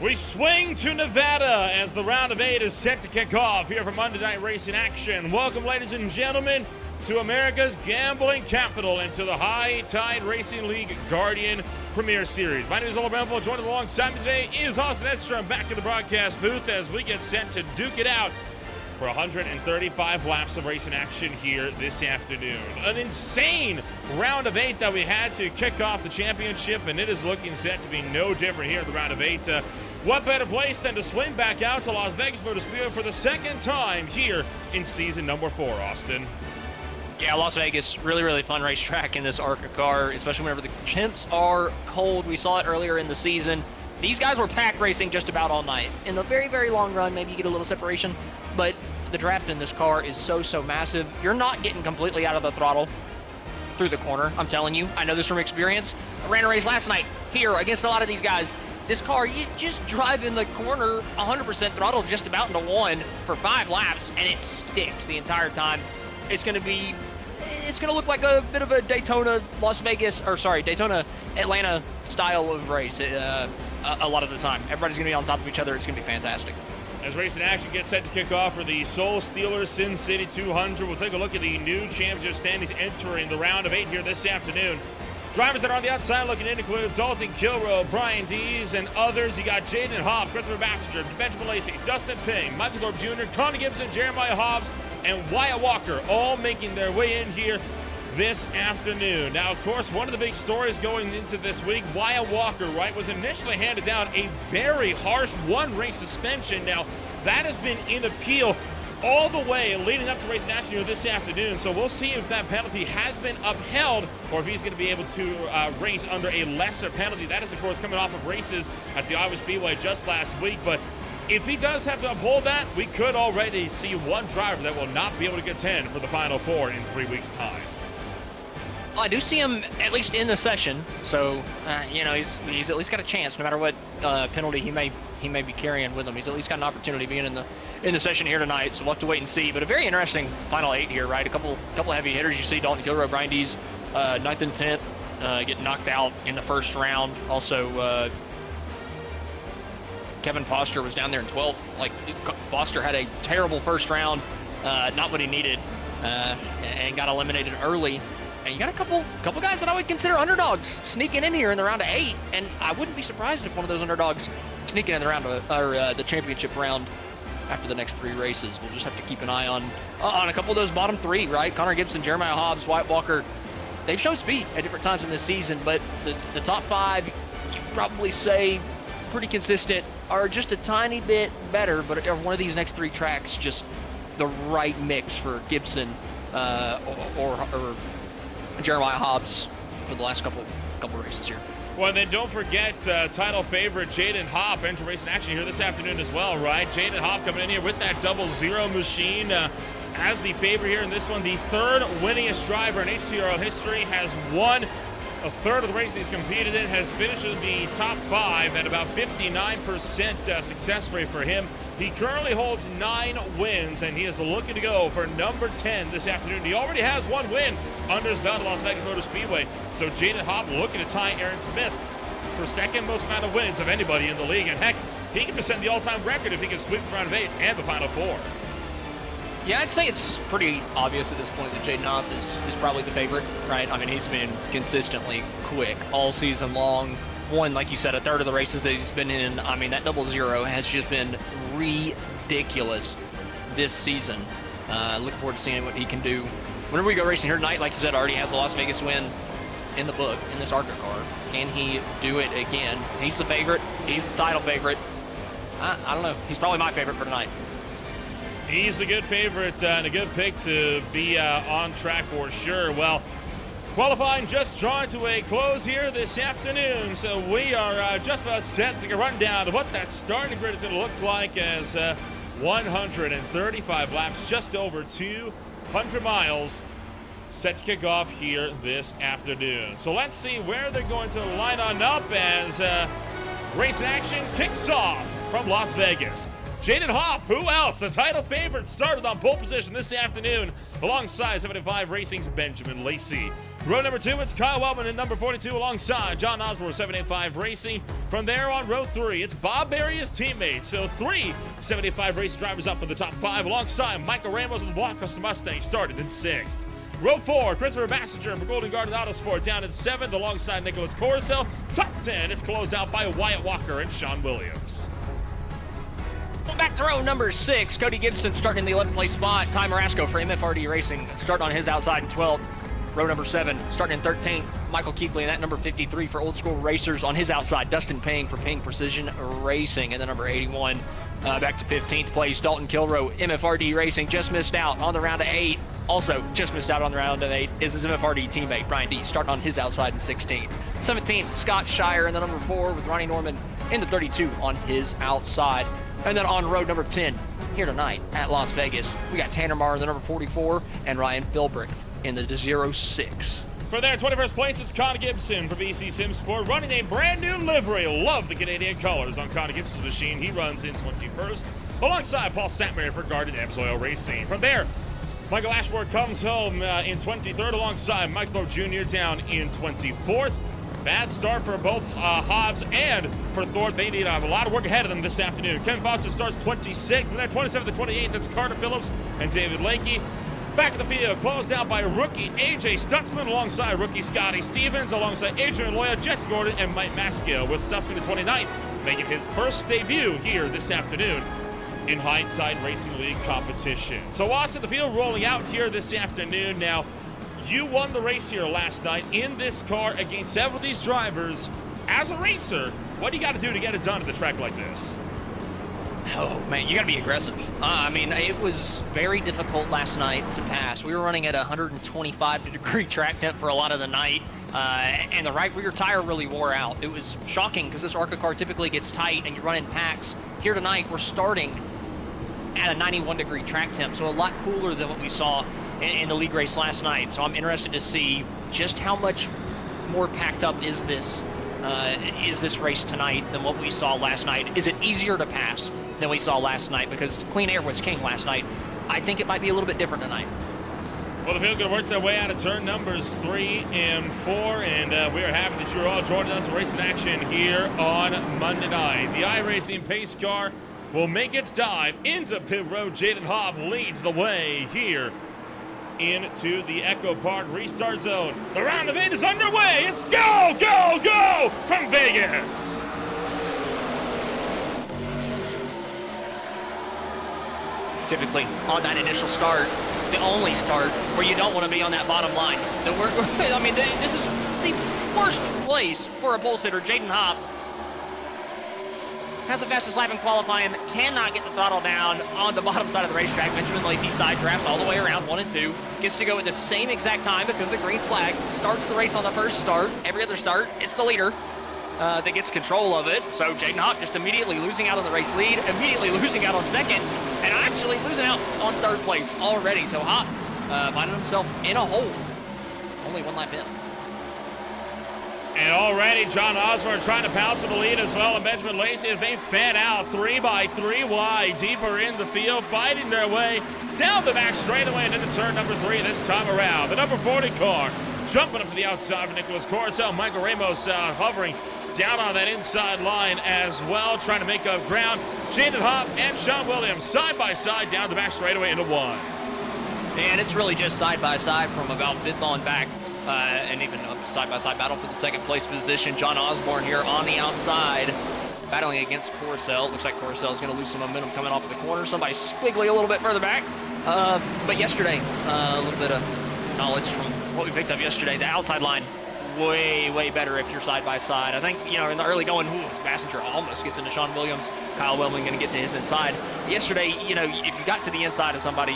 We swing to Nevada as the round of 8 is set to kick off here for Monday Night Racing action. Welcome, ladies and gentlemen, to America's gambling capital and to the High Tide Racing League Guardian Premier Series. My name is Oliver Bramble. Joining alongside me today is Austin Edstrom back to the broadcast booth as we get set to duke it out for 135 laps of racing action here this afternoon. An insane round of 8 that we had to kick off the championship, and it is looking set to be no different here in the round of 8. What better place than to swing back out to Las Vegas Motor Speedway for the second time here in season number 4, Austin? Yeah, Las Vegas, really fun racetrack in this ARCA car, especially whenever the temps are cold. We saw it earlier in the season. These guys were pack racing just about all night. In the very long run, maybe you get a little separation, but the draft in this car is so massive. You're not getting completely out of the throttle through the corner, I'm telling you. I know this from experience. I ran a race last night here against a lot of these guys. This car, you just drive in the corner 100% throttle just about into 1 for 5 laps, and it sticks the entire time. It's going to look like a bit of a Daytona Atlanta style of race a lot of the time. Everybody's going to be on top of each other. It's going to be fantastic. As racing action gets set to kick off for the Soul Steelers Sin City 200, we'll take a look at the new championship standings entering the round of 8 here this afternoon. Drivers that are on the outside looking in include Dalton Kilroe, Brian Dees, and others. You got Jaden Hobb, Christopher Bassinger, Benjamin Lacey, Dustin Ping, Michael Thorpe Jr., Connie Gibson, Jeremiah Hobbs, and Wyatt Walker all making their way in here this afternoon. Now, of course, one of the big stories going into this week, Wyatt Walker, right, was initially handed down a very harsh one-race suspension. Now, that has been in appeal all the way leading up to racing action here this afternoon. So we'll see if that penalty has been upheld or if he's going to be able to race under a lesser penalty. That is, of course, coming off of races at the Iowa Speedway just last week. But if he does have to uphold that, we could already see one driver that will not be able to contend for the Final Four in 3 weeks' time. I do see him at least in the session, so he's at least got a chance, no matter what penalty he may be carrying with him. He's at least got an opportunity being in the session here tonight, so we'll have to wait and see. But a very interesting final 8 here, right? A couple heavy hitters. You see Dalton Kilroe, Brian Dees, 9th and 10th, get knocked out in the first round. Also, Kevin Foster was down there in 12th. Like, Foster had a terrible first round, not what he needed, and got eliminated early. And you got a couple guys that I would consider underdogs sneaking in here in the round of 8, and I wouldn't be surprised if one of those underdogs sneaking in the round the championship round after the next 3 races. We'll just have to keep an eye on a couple of those bottom 3, right? Connor Gibson, Jeremiah Hobbs, Wyatt Walker. They've shown speed at different times in this season, but the top 5, you probably say pretty consistent, are just a tiny bit better, but are one of these next 3 tracks just the right mix for Gibson or Jeremiah Hobbs for the last couple races here. Well, then don't forget title favorite Jaden Hopp entering racing action here this afternoon as well, right? Jaden Hopp coming in here with that 00 machine as the favorite here in this one. The 3rd winningest driver in HTRL history, has won a third of the races he's competed in, has finished in the top 5 at about 59% success rate for him. He currently holds 9 wins, and he is looking to go for number 10 this afternoon. He already has 1 win under his belt at Las Vegas Motor Speedway. So Jaden Hobb looking to tie Aaron Smith for second most amount of wins of anybody in the league. And heck, he can set the all-time record if he can sweep the round of 8 and the Final 4. Yeah, I'd say it's pretty obvious at this point that Jaden Hobb is probably the favorite, right? I mean, he's been consistently quick all season long. Won, like you said, a third of the races that he's been in. I mean, that 00 has just been ridiculous this season. Looking forward to seeing what he can do. Whenever we go racing here tonight, like you said, already has a Las Vegas win in the book in this ARCA car. Can he do it again? He's the favorite. He's the title favorite. I don't know. He's probably my favorite for tonight. He's a good favorite and a good pick to be on track for sure. Well, qualifying just drawing to a close here this afternoon, so we are just about set to take a rundown of what that starting grid is going to look like as 135 laps, just over 200 miles, set to kick off here this afternoon. So let's see where they're going to line on up as race action kicks off from Las Vegas. Jaden Hopp, who else? The title favorite started on pole position this afternoon alongside 75 Racing's Benjamin Lacey. Row number 2, it's Kyle Wellman in number 42 alongside John Osborne, 785 Racing. From there on row 3, it's Bob Berry, his teammate. So 3 785 Racing drivers up in the top 5 alongside Michael Ramos and the Walker Mustang started in 6th. Row 4, Christopher Bassinger for Golden Garden Autosport down in 7th alongside Nicholas Coruscant. Top 10, it's closed out by Wyatt Walker and Sean Williams. Back to row number 6, Cody Gibson starting in the 11th place spot. Ty Marasco for MFRD Racing starting on his outside in 12th. Row number 7, starting in 13th, Michael Keekley in that number 53 for Old School Racers on his outside. Dustin Payne for Payne Precision Racing in the number 81. Back to 15th place, Dalton Kilrow, MFRD Racing, just missed out on the round of 8. Also, just missed out on the round of 8 is his MFRD teammate, Brian D, starting on his outside in 16th. 17th, Scott Shire in the number 4 with Ronnie Norman in the 32 on his outside. And then on road number 10, here tonight at Las Vegas, we got Tanner Marr in the number 44 and Ryan Philbrick in the 06. For their 21st place, it's Connor Gibson for BC Sim Sport, running a brand new livery. Love the Canadian colors on Connor Gibson's machine. He runs in 21st, alongside Paul Satmar for Garden Ebbs Oil Racing. From there, Michael Ashmore comes home in 23rd, alongside Mike Lowe Jr. down in 24th. Bad start for both Hobbs and for Thorpe. They need a lot of work ahead of them this afternoon. Ken Foster starts 26th, and then 27th to 28th, that's Carter Phillips and David Lakey. Back of the field, closed out by rookie A.J. Stutzman alongside rookie Scotty Stevens, alongside Adrian Loya, Jesse Gordon, and Mike Maskill, with Stutzman at 29th, making his first debut here this afternoon in Hindsight Racing League competition. So Austin, the field rolling out here this afternoon. Now, you won the race here last night in this car against several of these drivers. As a racer, what do you got to do to get it done at the track like this? Oh, man, you got to be aggressive. I mean, it was very difficult last night to pass. We were running at 125-degree track temp for a lot of the night, and the right rear tire really wore out. It was shocking because this ARCA car typically gets tight and you run in packs. Here tonight, we're starting at a 91-degree track temp, so a lot cooler than what we saw in the league race last night. So I'm interested to see just how much more packed up is this race tonight than what we saw last night. Is it easier to pass than we saw last night? Because clean air was king last night. I think it might be a little bit different tonight. Well, the field's going to work their way out of turn numbers 3 and 4, and we are happy that you're all joining us for racing action here on Monday night. The iRacing pace car will make its dive into pit road. Jaden Hobb leads the way here into the Echo Park restart zone. The round of 8 is underway. It's go, go, go from Vegas. Typically, on that initial start, the only start where you don't want to be on that bottom line. I mean, this is the worst place for a pole sitter. Jaden Hobb has the fastest lap in qualifying, cannot get the throttle down on the bottom side of the racetrack. Benjamin Lacey side drafts all the way around 1 and 2. Gets to go at the same exact time because the green flag starts the race on the first start. Every other start, it's the leader that gets control of it. So Jaden Hobb just immediately losing out on the race lead, immediately losing out on second, and actually losing out on third place already. So Hobb finding himself in a hole. Only 1 lap in. And already John Osborne trying to pounce for the lead as well, and Benjamin Lacey as they fan out 3 by 3 wide, deeper in the field, fighting their way down the back straightaway and into turn number 3 this time around. The number 40 car jumping up to the outside of Nicholas Coruscant. Michael Ramos hovering down on that inside line as well, trying to make up ground. Jaden Hobb and Sean Williams side by side down the back straightaway into 1. And it's really just side by side from about 5th on back. And even a side-by-side battle for the second place position. John Osborne here on the outside, battling against Coruscant. Looks like Coruscant is going to lose some momentum coming off of the corner. Somebody squiggly a little bit further back. But yesterday, a little bit of knowledge from what we picked up yesterday. The outside line, way, way better if you're side-by-side. I think, you know, in the early going, Passenger almost gets into Sean Williams. Kyle Wellman going to get to his inside. Yesterday, you know, if you got to the inside of somebody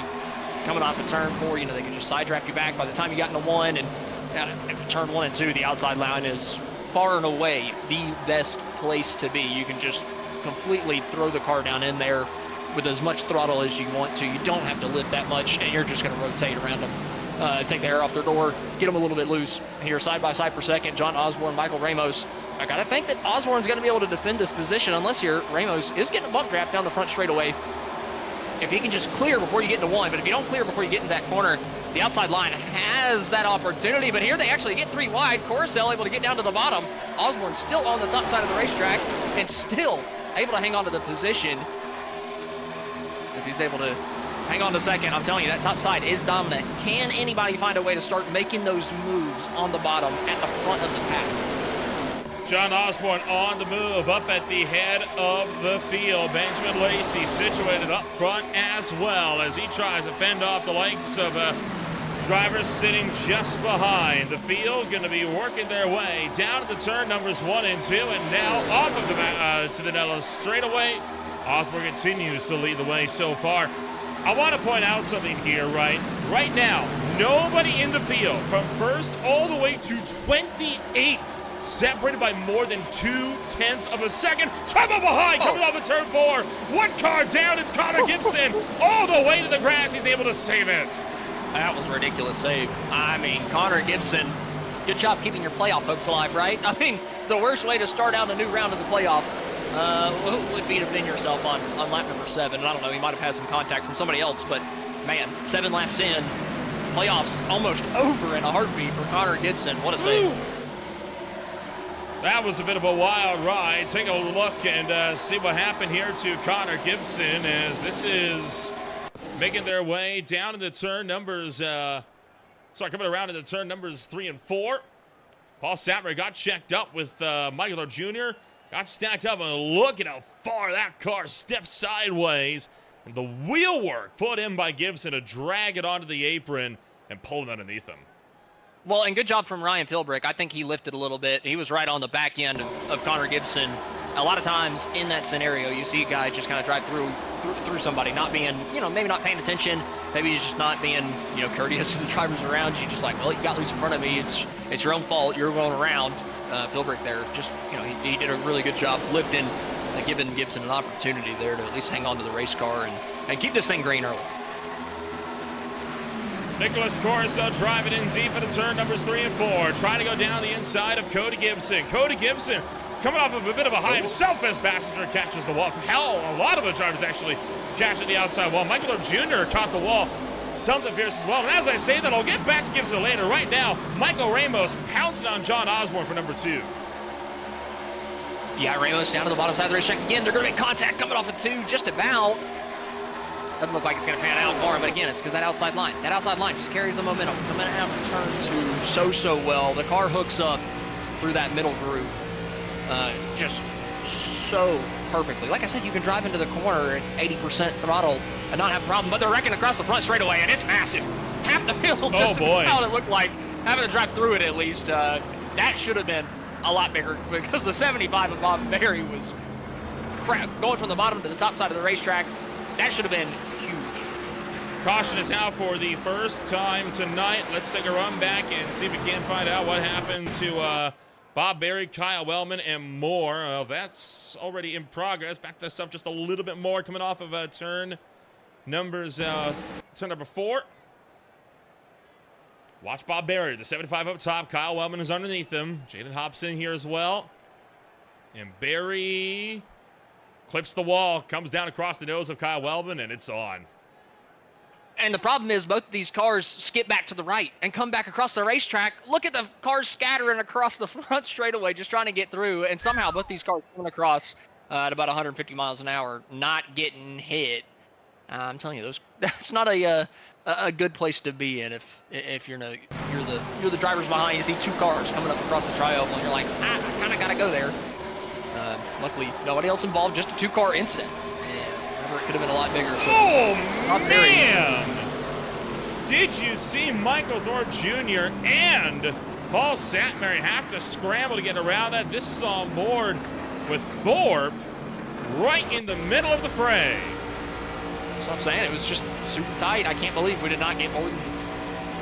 coming off of turn 4, you know, they could just side draft you back. By the time you got into 1 and turn 1 and 2, the outside line is far and away the best place to be. You can just completely throw the car down in there with as much throttle as you want to. You don't have to lift that much, and you're just going to rotate around them, take the air off their door, get them a little bit loose. Here, side by side for second, John Osborne, Michael Ramos. I got to think that Osborne's going to be able to defend this position unless here Ramos is getting a bump draft down the front straightaway. If he can just clear before you get into 1, but if you don't clear before you get into that corner, The outside line has that opportunity, but here they actually get 3 wide. Coruscant able to get down to the bottom. Osborne still on the top side of the racetrack and still able to hang on to the position as he's able to hang on to second. I'm telling you, that top side is dominant. Can anybody find a way to start making those moves on the bottom at the front of the pack? John Osborne on the move up at the head of the field. Benjamin Lacey situated up front as well as he tries to fend off the likes of drivers sitting just behind. The field going to be working their way down to the turn numbers 1 and 2, and now off of the to the Nellis straightaway. Osborne continues to lead the way so far. I want to point out something here, right? Right now, nobody in the field from first all the way to 28th, separated by more than 0.2 of a second. Trouble behind, coming off of turn 4. One car down, it's Connor Gibson. All the way to the grass, he's able to save it. That was a ridiculous save. I mean, Connor Gibson, good job keeping your playoff hopes alive, right? I mean, the worst way to start out a new round of the playoffs would be to pin yourself on lap number 7. And I don't know, he might have had some contact from somebody else, but man, 7 laps in, playoffs almost over in a heartbeat for Connor Gibson. What a save. That was a bit of a wild ride. Take a look and see what happened here to Connor Gibson as this is making their way down into turn numbers, coming around into turn numbers 3 and 4. Paul Satmer got checked up with Michael Jr., got stacked up, and look at how far that car stepped sideways. And the wheel work put in by Gibson to drag it onto the apron and pull it underneath him. Well, and good job from Ryan Philbrick. I think he lifted a little bit. He was right on the back end of Connor Gibson. A lot of times in that scenario, you see a guy just kind of drive through somebody, not being, maybe not paying attention. Maybe he's just not being, courteous to the drivers around you. Just like, well, you got loose in front of me. It's your own fault. You're going around. Philbrick there, just, he did a really good job lifting, giving Gibson an opportunity there to at least hang on to the race car and keep this thing green early. Nicholas Corso driving in deep into turn numbers 3 and 4, trying to go down the inside of Cody Gibson. Cody Gibson coming off of a bit of a high himself as Bassinger catches the wall. Hell, a lot of the drivers actually catching the outside wall. Michael Jr. caught the wall. Something fierce as well. And as I say that, I'll get back to Gibson later. Right now, Michael Ramos pouncing on John Osborne for number 2. Yeah, Ramos down to the bottom side of the racetrack again. They're going to make contact coming off of 2, just about. Doesn't look like it's going to pan out for him, but again, it's because that outside line just carries the momentum. Coming out of turn 2 so well. The car hooks up through that middle groove just so perfectly. Like I said, you can drive into the corner at 80% throttle and not have a problem, but they're wrecking across the front straightaway, and it's massive. Half the field just about it looked like, having to drive through it at least. That should have been a lot bigger because the 75 of Bob Berry was going from the bottom to the top side of the racetrack. That should have been huge. Caution is out for the first time tonight. Let's take a run back and see if we can find out what happened to Bob Berry, Kyle Wellman, and more. That's already in progress. Back this up just a little bit more, coming off of turn number 4. Watch Bob Berry, the 75 up top. Kyle Wellman is underneath him. Jaden Hobson here as well. And Berry clips the wall, comes down across the nose of Kyle Wellman, and it's on. And the problem is both of these cars skip back to the right and come back across the racetrack. Look at the cars scattering across the front straightaway just trying to get through, and somehow both these cars coming across at about 150 miles an hour, not getting hit. I'm telling you, that's not a good place to be in if you're the drivers behind. You see 2 cars coming up across the tri-oval, and you're like, I kind of got to go there. Luckily, nobody else involved, just a 2-car incident. And it could have been a lot bigger. So man! Did you see Michael Thorpe Jr. and Paul Satmary have to scramble to get around that? This is on board with Thorpe right in the middle of the fray. That's what I'm saying. It was just super tight. I can't believe we did not get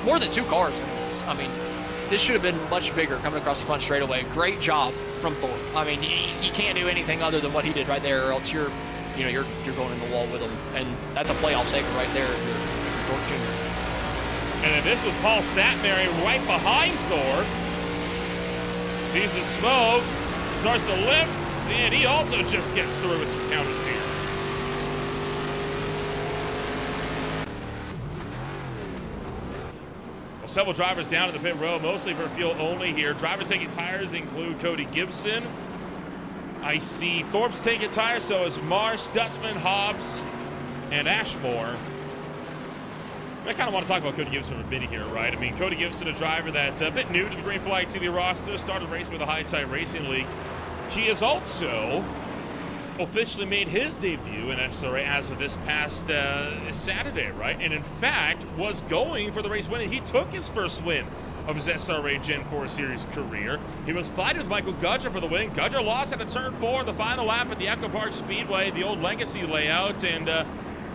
more than 2 cars in this. I mean, this should have been much bigger coming across the front straightaway. Great job from Thorpe. I mean, you can't do anything other than what he did right there, or else you're going in the wall with him, and that's a playoff saver right there if you're Thorpe Jr. And then this was Paul Satmary right behind Thorpe. Sees the smoke, starts to lift, and he also just gets through with some counter steer. several drivers down in the pit row, mostly for fuel only here. Drivers taking tires include Cody Gibson. I see Thorpe's taking tires, so is Marsh, Stutzman, Hobbs, and Ashmore. I kind of want to talk about Cody Gibson for a minute here, right? I mean, Cody Gibson, a driver that's a bit new to the Green Flag TV roster, started racing with the High Tide Racing League. He has also officially made his debut in SRA as of this past Saturday, right? And in fact, was going for the race win. He took his first win of his SRA Gen 4 Series career. He was fighting with Michael Gudger for the win. Gudger lost at a turn 4, the final lap at the Echo Park Speedway, the old Legacy layout, and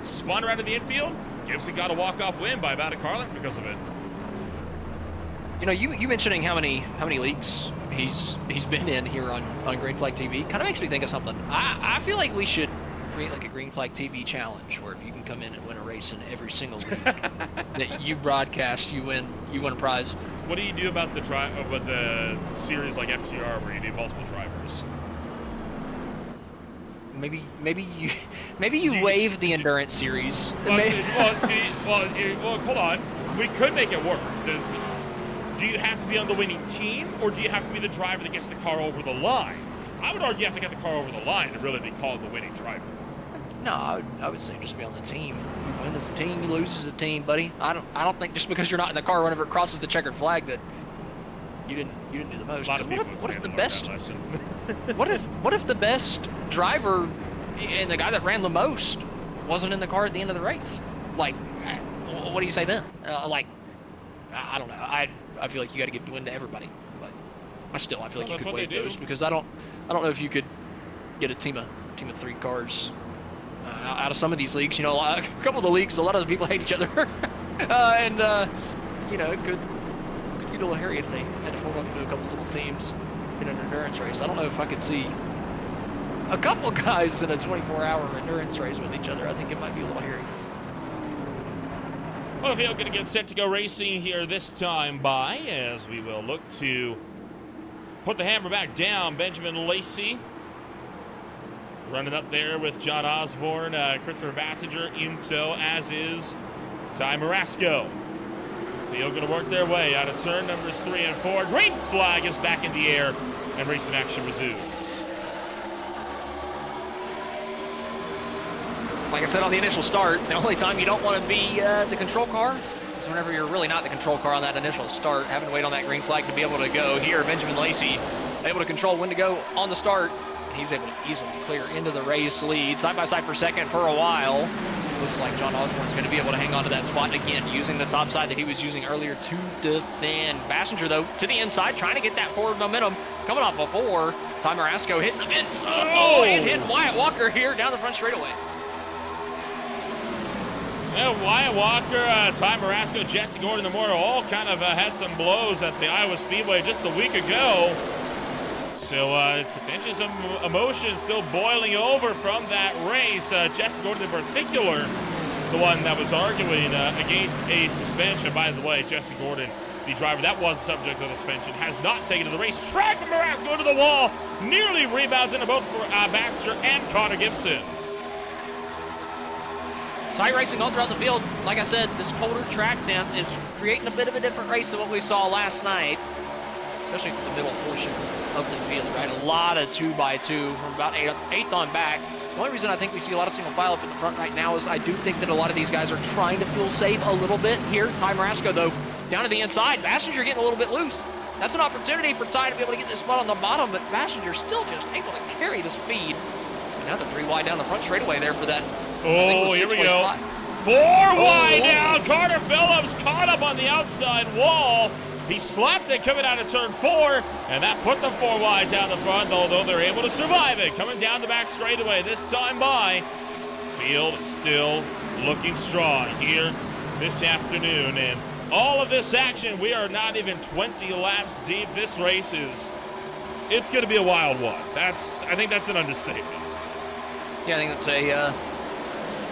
spun around to the infield. Gibson got a walk-off win by about a car length because of it. You know, you mentioning how many leagues he's been in here on Green Flag TV kind of makes me think of something. I feel like we should create like a Green Flag TV challenge where if you can come in and win a race in every single league that you broadcast, you win a prize. What do you do about the series like HTRL where you do multiple drivers? Maybe you waive the endurance series. Well, hold on. We could make it work. Do you have to be on the winning team, or do you have to be the driver that gets the car over the line? I would argue you have to get the car over the line to really be called the winning driver. No, I would say just be on the team. You win as a team, you lose as a team, buddy. I don't think just because you're not in the car whenever it crosses the checkered flag that you didn't do the most. A lot of people what if the learn best? that lesson. what if the best driver and the guy that ran the most wasn't in the car at the end of the race? Like, what do you say then? I don't know. I feel like you got to give the win to everybody, but I feel like you could waive those because I don't know if you could get a team of 3 cars out of some of these leagues. You know, a couple of the leagues, a lot of the people hate each other, and you know, it could get a little hairy if they had to form up into a couple of little teams in an endurance race. I don't know if I could see a couple of guys in a 24-hour endurance race with each other. I think it might be a little hairy. Well, we're going to get set to go racing here this time by, as we will look to put the hammer back down. Benjamin Lacey running up there with John Osborne, Christopher Bassinger in tow, as is Ty Marasco. Field going to work their way out of turn numbers 3 and 4. Green flag is back in the air, and racing action resumes. Like I said on the initial start, the only time you don't want to be the control car is whenever you're really not the control car on that initial start, having to wait on that green flag to be able to go. Here, Benjamin Lacey able to control when to go on the start, and he's able to easily clear into the race lead. Side by side for second for a while. Looks like John Osborne's going to be able to hang on to that spot again, using the top side that he was using earlier to defend. Bassinger, though, to the inside, trying to get that forward momentum. Coming off a 4, Ty Marasco hitting the fence. And hitting Wyatt Walker here down the front straightaway. Yeah, Wyatt Walker, Ty Marasco, Jesse Gordon, the Mortar all kind of had some blows at the Iowa Speedway just a week ago. So potentially some emotion still boiling over from that race. Jesse Gordon in particular, the one that was arguing against a suspension. By the way, Jesse Gordon, the driver that was subject to the suspension, has not taken to the race. Track Marasco into the wall, nearly rebounds into both Bassinger and Connor Gibson. Tight racing all throughout the field. Like I said, this colder track temp is creating a bit of a different race than what we saw last night, especially for the middle portion of the field, right? A lot of 2x2 from about 8th on back. The only reason I think we see a lot of single file up in the front right now is I do think that a lot of these guys are trying to feel safe a little bit here. Ty Marasco, though, down to the inside. Bassinger getting a little bit loose. That's an opportunity for Ty to be able to get this spot on the bottom, but Bassinger still just able to carry the speed. And now the 3 wide down the front straightaway there for that. Oh, here we go. Spot. 4 wide now. Carter Phillips caught up on the outside wall. He slapped it coming out of turn 4, and that put them 4 wide down the front, although they're able to survive it. Coming down the back straightaway this time by. Field still looking strong here this afternoon. And all of this action, we are not even 20 laps deep. This race it's going to be a wild one. I think that's an understatement. Yeah,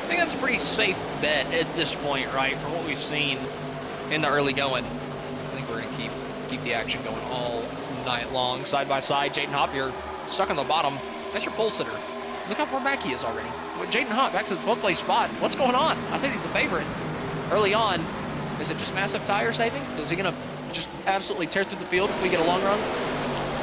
I think that's a pretty safe bet at this point, right? From what we've seen in the early going, I think we're going to keep the action going all night long. Side by side, Jaden Hopp here, stuck on the bottom. That's your pole sitter. Look how far back he is already. With Jaden Hopp back to his both place spot. What's going on? I said he's the favorite early on. Is it just massive tire saving? Is he going to just absolutely tear through the field if we get a long run?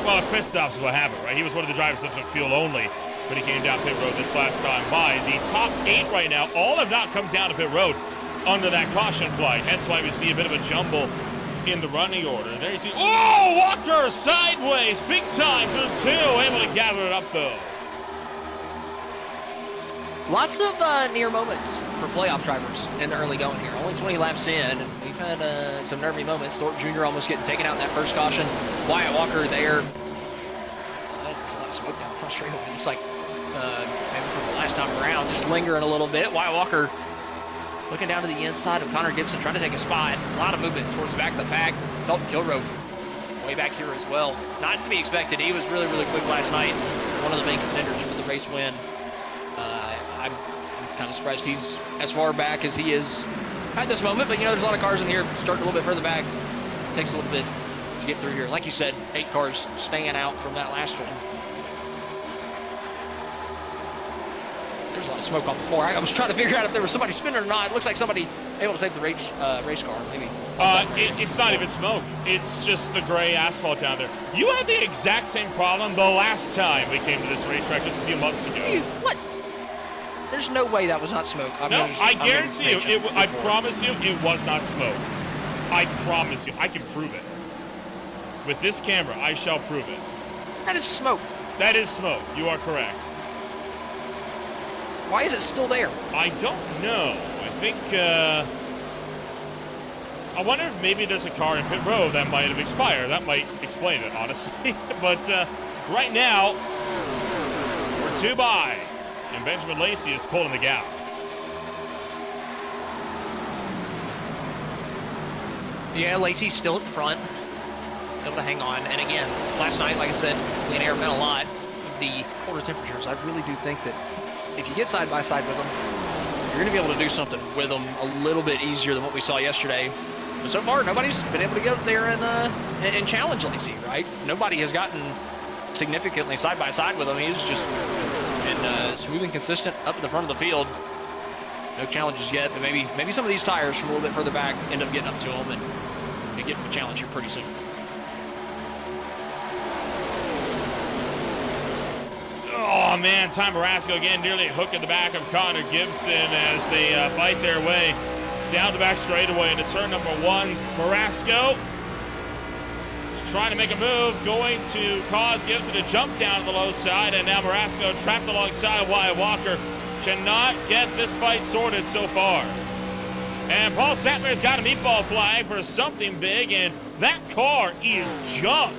Well, his pit stops is what happened, right? He was one of the drivers that took fuel only when he came down pit road this last time by. The top 8 right now, all have not come down to pit road under that caution flight. Hence why we see a bit of a jumble in the running order. There you see, oh, Walker sideways, big time through 2, able to gather it up though. Lots of near moments for playoff drivers in the early going here. Only 20 laps in, and we've had some nervy moments. Thorpe Jr. almost getting taken out in that first caution. Wyatt Walker there. There's a lot of smoke down the front straight. It looks like maybe from the last time around, just lingering a little bit. Wyatt Walker looking down to the inside of Connor Gibson, trying to take a spot. A lot of movement towards the back of the pack. Dalton Kilroe way back here as well. Not to be expected. He was really, really quick last night. One of the main contenders for the race win. I'm kind of surprised he's as far back as he is at this moment, but you know, there's a lot of cars in here starting a little bit further back. It takes a little bit to get through here. Like you said, 8 cars staying out from that last one. There's a lot of smoke on the floor. I was trying to figure out if there was somebody spinning or not. It looks like somebody able to save the race car, maybe. It's not even smoke. It's just the gray asphalt down there. You had the exact same problem the last time we came to this racetrack just a few months ago. What? There's no way that was not smoke. I guarantee you, I promise you, it was not smoke. I promise you, I can prove it. With this camera, I shall prove it. That is smoke. That is smoke. You are correct. Why is it still there? I don't know. I think, I wonder if maybe there's a car in pit road that might have expired. That might explain it, honestly. But right now, we're 2 by. And Benjamin Lacey is pulling the gap. Yeah, Lacey's still at the front. Able to hang on. And again, last night, like I said, the air meant a lot. The colder temperatures, I really do think that if you get side by side with them, you're going to be able to do something with them a little bit easier than what we saw yesterday. But so far, nobody's been able to get up there and challenge Lacey, right? Nobody has gotten significantly side by side with him. He's just been smooth and consistent up at the front of the field. No challenges yet, but maybe some of these tires from a little bit further back end up getting up to him and get him a challenge here pretty soon. Oh man, Ty Marasco again nearly a hook in the back of Connor Gibson as they fight their way down the back straightaway into turn number 1. Marasco trying to make a move, going to cause Gibson to jump down to the low side, and now Marasco trapped alongside Wyatt Walker. Cannot get this fight sorted so far. And Paul Sattler's got a meatball flag for something big, and that car is junk.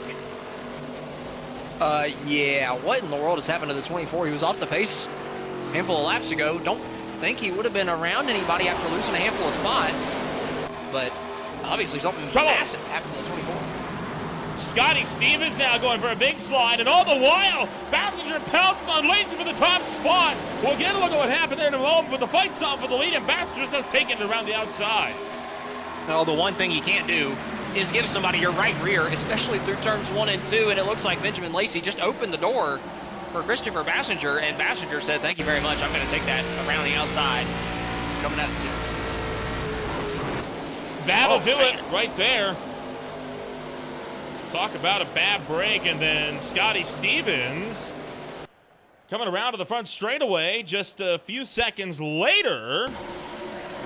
Yeah, what in the world has happened to the 24? He was off the pace a handful of laps ago. Don't think he would have been around anybody after losing a handful of spots, but obviously something massive happened to the 24. Scotty Stevens now going for a big slide, and all the while, Bassinger pounced on Lacey for the top spot. We'll get a look at what happened there in a moment, but the fight's on for the lead, and Bassinger just has taken it around the outside. Well, the one thing you can't do is give somebody your right rear, especially through turns 1 and 2, and it looks like Benjamin Lacey just opened the door for Christopher Bassinger, and Bassinger said, thank you very much, I'm going to take that around the outside, coming out of 2. That'll do it right there. Talk about a bad break, and then Scotty Stevens coming around to the front straightaway just a few seconds later.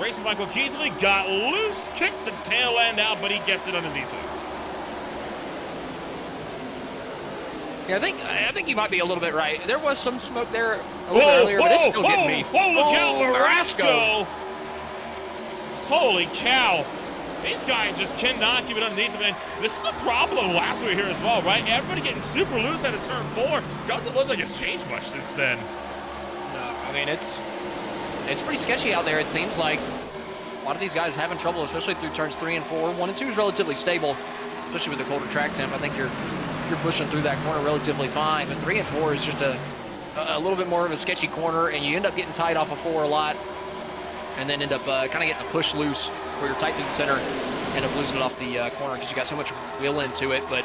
Racing Michael Keithley got loose, kicked the tail end out, but he gets it underneath it. Yeah, I think you might be a little bit right. There was some smoke there a little earlier, but it's still getting me. Whoa, look out, Marasco. Holy cow. These guys just cannot keep it underneath them. And this is a problem last week here as well, right? Everybody getting super loose out of turn 4. Doesn't look like it's changed much since then. No, I mean, it's pretty sketchy out there. It seems like a lot of these guys having trouble, especially through turns 3 and 4. 1 and 2 is relatively stable, especially with the colder track temp. I think you're pushing through that corner relatively fine, but 3 and 4 is just a little bit more of a sketchy corner, and you end up getting tight off of 4 a lot, and then end up kind of getting a push loose where you're tight through the center, end up losing it off the corner because you got so much wheel into it. But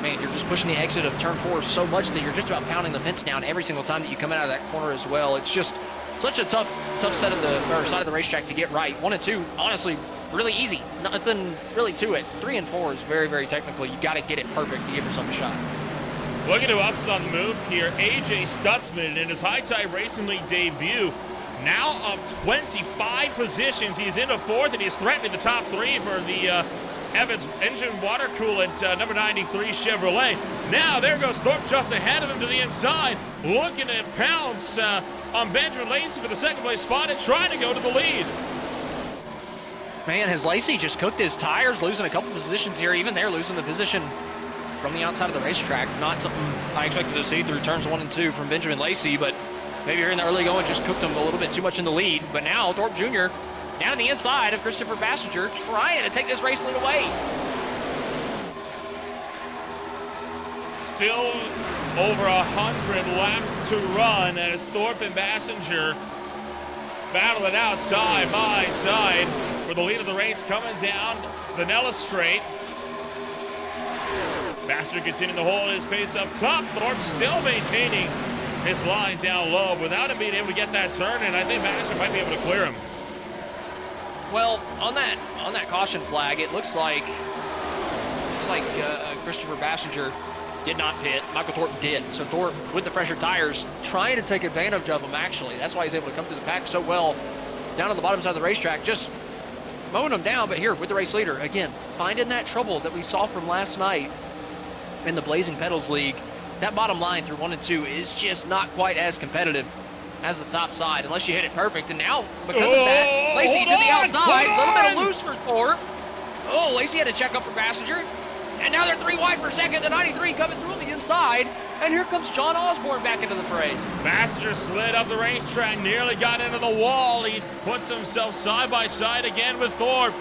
man, you're just pushing the exit of turn 4 so much that you're just about pounding the fence down every single time that you come out of that corner as well. It's just such a tough set of side of the racetrack to get right. 1 and 2, honestly, really easy. Nothing really to it. 3 and 4 is very, very technical. You got to get it perfect to give yourself a shot. Looking at who else is on the move here, AJ Stutzman in his High Tide Racing League debut. Now up 25 positions. He's into 4th, and he's threatening the top 3 for the Evans engine water coolant number 93 Chevrolet. Now there goes Thorpe just ahead of him to the inside, looking to pounce on Benjamin Lacey for the second place spot and trying to go to the lead. Man, has Lacey just cooked his tires, losing a couple positions here. Even they're losing the position from the outside of the racetrack. Not something I expected to see through turns 1 and 2 from Benjamin Lacey, but maybe here in the early going just cooked him a little bit too much in the lead. But now Thorpe Jr. down on the inside of Christopher Passenger, trying to take this race lead away. Still over 100 laps to run as Thorpe and Passenger battle it out side by side for the lead of the race coming down the Nellis Straight. Passenger continuing to hold his pace up top. Thorpe still maintaining his line down low without him being able to get that turn, and I think Passenger might be able to clear him. Well, on that caution flag, it looks like Christopher Passenger did not pit. Michael Thorpe did. So Thorpe, with the fresher tires, trying to take advantage of him, actually. That's why he's able to come through the pack so well down on the bottom side of the racetrack, just mowing them down. But here, with the race leader, again, finding that trouble that we saw from last night in the Blazing Pedals League. That bottom line through 1 and 2 is just not quite as competitive as the top side, unless you hit it perfect. And now, because of that, Lacey to the outside, a little bit of loose for Thorpe. Oh, Lacey had to check up for Passenger. And now they're 3 wide per second. The 93 coming through on the inside. And here comes John Osborne back into the fray. Passenger slid up the racetrack, nearly got into the wall. He puts himself side by side again with Thorpe.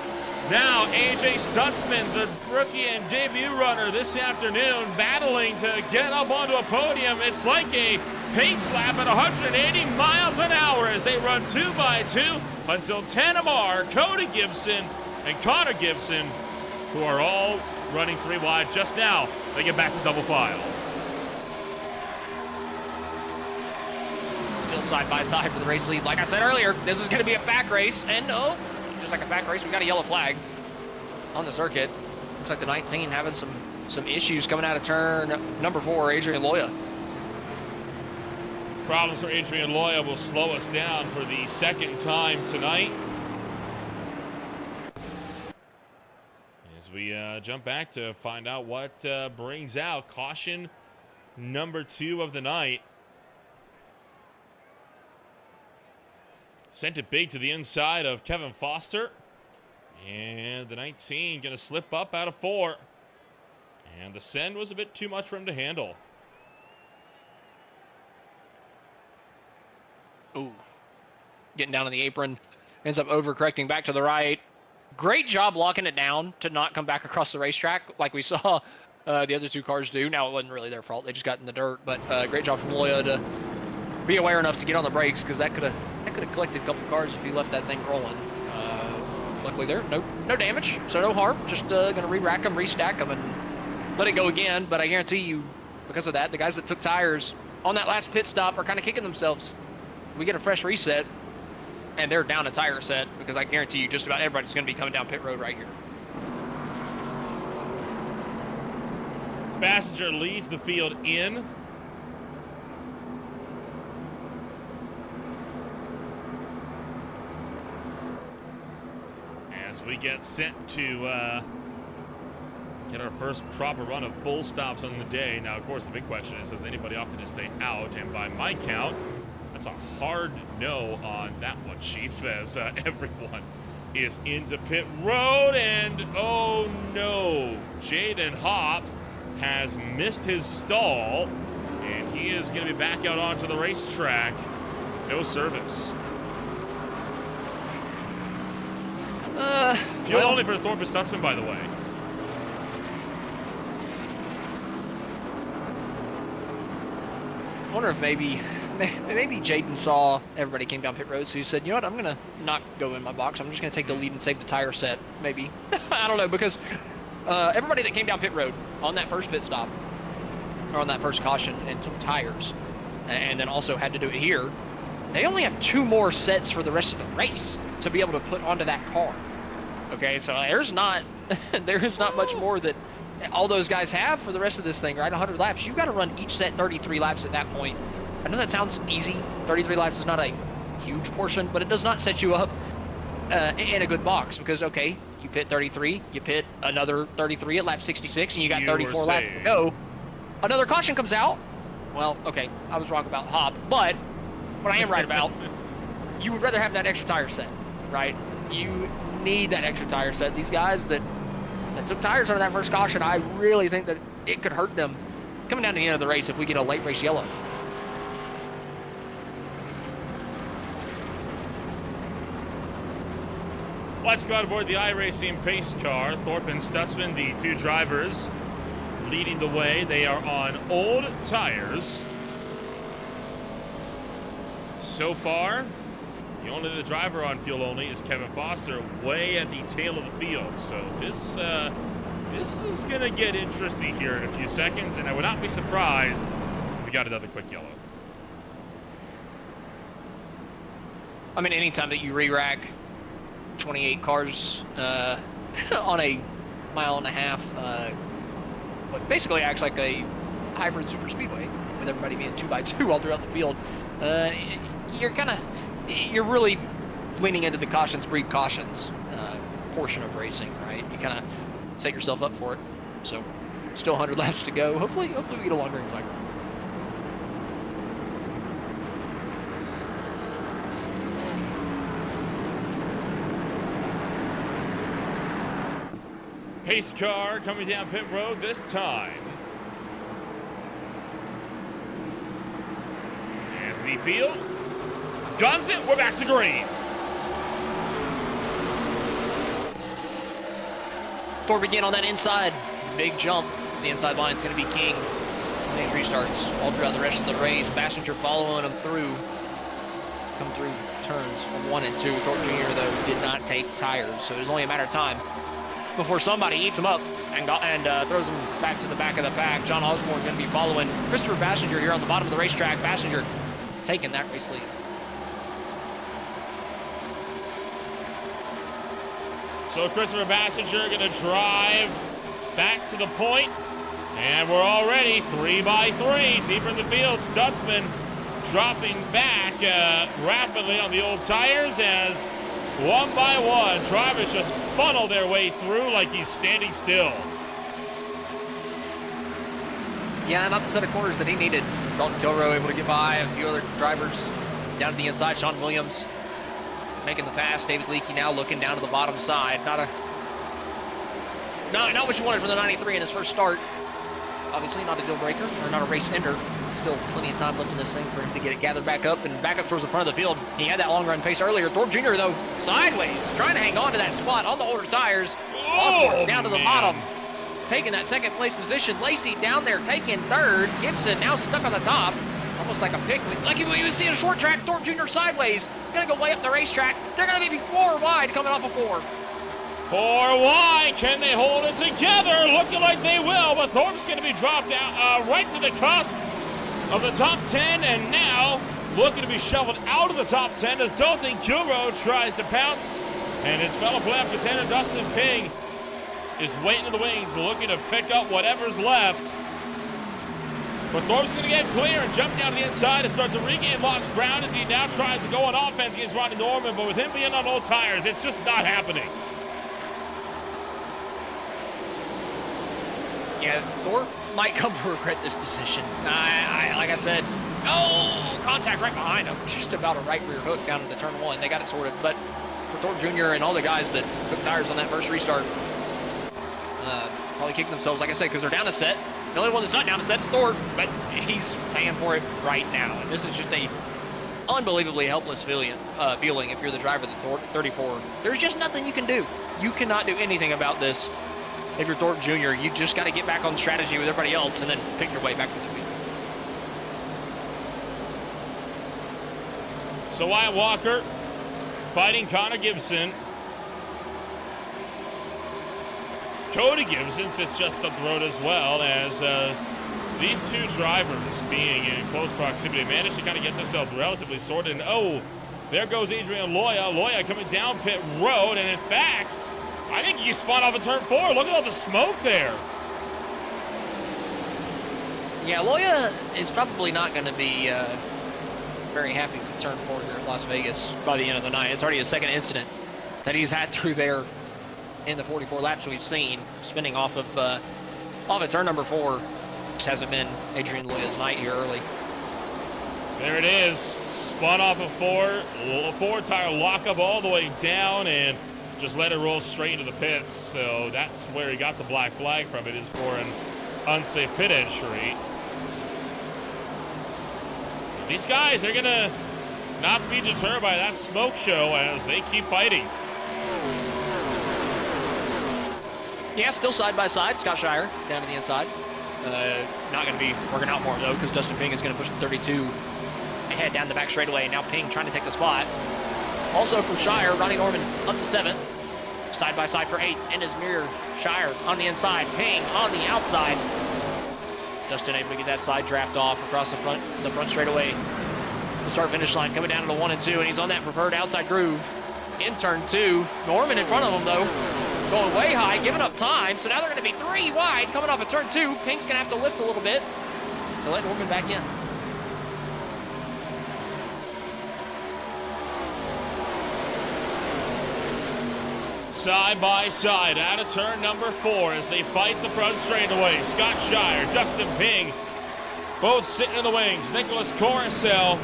Now AJ Stutzman, the rookie and debut runner this afternoon, battling to get up onto a podium. It's like a pace lap at 180 miles an hour as they run 2 by 2 until Tanamar, Cody Gibson, and Connor Gibson, who are all running 3 wide just now, they get back to double file. Still side by side for the race lead. Like I said earlier, this is going to be a pack race. And no, just like a pack race, we got a yellow flag on the circuit. Looks like the 19 having some issues coming out of turn number 4, Adrian Loya. Problems for Adrian Loya will slow us down for the second time tonight. As we jump back to find out what brings out caution number 2 of the night. Sent it big to the inside of Kevin Foster. And the 19 going to slip up out of 4. And the send was a bit too much for him to handle. Ooh. Getting down on the apron. Ends up overcorrecting back to the right. Great job locking it down to not come back across the racetrack like we saw the other 2 cars do. Now, it wasn't really their fault. They just got in the dirt. But great job from Loya to be aware enough to get on the brakes, because that could have collected a couple cars if he left that thing rolling. Luckily there, no damage, so no harm. Just going to re-rack them, restack them, and let it go again. But I guarantee you, because of that, the guys that took tires on that last pit stop are kind of kicking themselves. We get a fresh reset, and they're down a tire set, because I guarantee you just about everybody's going to be coming down pit road right here. Passenger leads the field in. As we get set to get our first proper run of full stops on the day. Now, of course, the big question is, does anybody opt to stay out? And by my count, that's a hard no on that one, Chief, as everyone is into pit road. And, oh no, Jaden Hopp has missed his stall, and he is going to be back out onto the racetrack. No service. Fuel only for Thorpe and Stutzman, by the way. I wonder if maybe Jaden saw everybody came down pit road, so he said, you know what, I'm going to not go in my box. I'm just going to take the lead and save the tire set, maybe. I don't know, because everybody that came down pit road on that first pit stop, or on that first caution, and took tires, and then also had to do it here, they only have 2 more sets for the rest of the race to be able to put onto that car. Okay, so there's not much more that all those guys have for the rest of this thing, right? 100 laps. You've got to run each set 33 laps at that point. I know that sounds easy. 33 laps is not a huge portion, but it does not set you up in a good box because, okay, you pit 33, you pit another 33 at lap 66, and you got 34 laps to go. Another caution comes out. Well, okay, I was wrong about Hop, but what I am right about, you would rather have that extra tire set, right? You need that extra tire set. These guys that took tires under that first caution, I really think that it could hurt them coming down to the end of the race if we get a late race yellow. Let's go aboard the iRacing pace car. Thorpe and Stutzman, the two drivers, leading the way. They are on old tires. So far, the only driver on fuel only is Kevin Foster, way at the tail of the field. So this is going to get interesting here in a few seconds, and I would not be surprised if we got another quick yellow. I mean, anytime that you re-rack 28 cars on a mile and a half, what basically acts like a hybrid super speedway with everybody being 2x2 all throughout the field, you're really leaning into the cautions breed cautions portion of racing, right? You kind of set yourself up for it. So still 100 laps to go. Hopefully we get a long green flag run. Pace car coming down pit road this time. As the field guns it, we're back to green. Thorpe again on that inside. Big jump. The inside line is going to be king. These restarts all throughout the rest of the race. Passenger following them through. Come through turns from 1 and 2. Thorpe Jr., though, did not take tires, so it was only a matter of time before somebody eats him up and throws him back to the back of the pack. John Osborne going to be following Christopher Passenger here on the bottom of the racetrack. Passenger taking that race lead. So Christopher Passenger going to drive back to the point, and we're already 3x3 deeper in the field. Stutzman dropping back rapidly on the old tires as one by one drivers just funnel their way through like he's standing still. Yeah, not the set of corners that he needed. Dalton Kilrow able to get by a few other drivers down to the inside. Sean Williams making the pass. David Leakey now looking down to the bottom side. Not what you wanted from the 93 in his first start. Obviously not a deal breaker or not a race ender. Still plenty of time left in this thing for him to get it gathered back up and back up towards the front of the field. He had that long run pace earlier. Thorpe Jr., though, sideways, trying to hang on to that spot on the older tires. Osborne down to the bottom, taking that second place position. Lacey down there taking third. Gibson now stuck on the top. Almost like a pick. Like you would see a short track. Thorpe Jr. sideways. Going to go way up the racetrack. They're going to be 4 wide coming off of 4. 4 wide. Can they hold it together? Looking like they will, but Thorpe's going to be dropped out right to the cusp of the top 10, and now looking to be shoveled out of the top 10 as Dalton Kilrow tries to pounce, and his fellow playoff contender Dustin Ping is waiting in the wings, looking to pick up whatever's left. But Thorpe's going to get clear and jump down to the inside and start to regain lost ground as he now tries to go on offense against Ronnie Norman, but with him being on old tires, it's just not happening. Yeah, Thorpe might come to regret this decision. Like I said, contact right behind him. Just about a right rear hook down into turn 1. They got it sorted. But for Thorpe Jr. and all the guys that took tires on that first restart, probably kicked themselves, like I said, because they're down a set. The only one that's not down a set is Thorpe, but he's paying for it right now. And this is just a unbelievably helpless feeling if you're the driver of the 34. There's just nothing you can do. You cannot do anything about this. If you're Thorpe Jr., you just got to get back on strategy with everybody else and then pick your way back to the field. So Wyatt Walker fighting Connor Gibson. Cody Gibson sits just up the road as well as these two drivers being in close proximity managed to kind of get themselves relatively sorted. And there goes Adrian Loya. Loya coming down pit road, and in fact, I think he spun off of turn 4. Look at all the smoke there. Yeah, Loya is probably not going to be very happy with turn 4 here at Las Vegas by the end of the night. It's already a second incident that he's had through there in the 44 laps we've seen, spinning off of turn number 4. Just hasn't been Adrian Loya's night here early. There it is. Spun off of 4 tire lockup all the way down and just let it roll straight into the pits. So that's where he got the black flag from. It is for an unsafe pit entry. These guys, they're going to not be deterred by that smoke show as they keep fighting. Yeah, still side by side. Scott Shire down to the inside. Not going to be working out more though, because Dustin Ping is going to push the 32 ahead down the back straightaway. Now Ping trying to take the spot. Also from Shire, Ronnie Norman up to 7th. Side by side for 8. In his mirror, Shire on the inside. Ping on the outside. Dustin able to get that side draft off across the front straightaway. The start finish line coming down to the 1 and 2, and he's on that preferred outside groove in turn 2. Norman in front of him though, going way high, giving up time. So now they're going to be 3 wide coming off of turn 2. Pink's going to have to lift a little bit to let Norman back in. Side by side out of turn number 4 as they fight the front straightaway. Scott Shire, Dustin Ping, both sitting in the wings. Nicholas Coruscant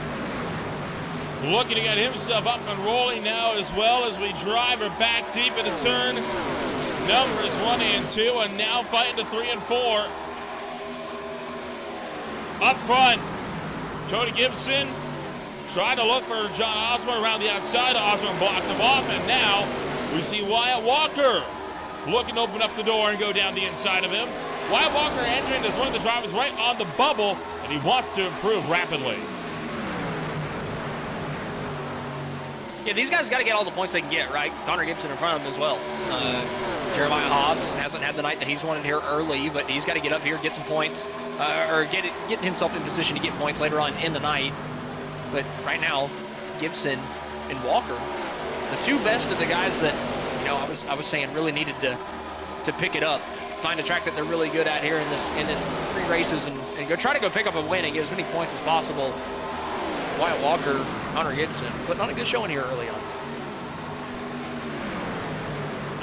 looking to get himself up and rolling now, as well as we drive her back deep into turn numbers 1 and 2, and now fighting to 3 and 4. Up front, Cody Gibson trying to look for John Osborne around the outside. Osborne blocked him off, and now we see Wyatt Walker looking to open up the door and go down the inside of him. Wyatt Walker entering as one of the drivers right on the bubble, and he wants to improve rapidly. Yeah, these guys got to get all the points they can get, right? Connor Gibson in front of him as well. Jeremiah Hobbs hasn't had the night that he's wanted here early, but he's got to get up here, get some points, or get himself in position to get points later on in the night. But right now, Gibson and Walker, the 2 best of the guys that, you know, I was saying really needed to pick it up, find a track that they're really good at here in this 3 races, and go try to go pick up a win and get as many points as possible. Wyatt Walker, Connor Gibson putting on a good showing here early on.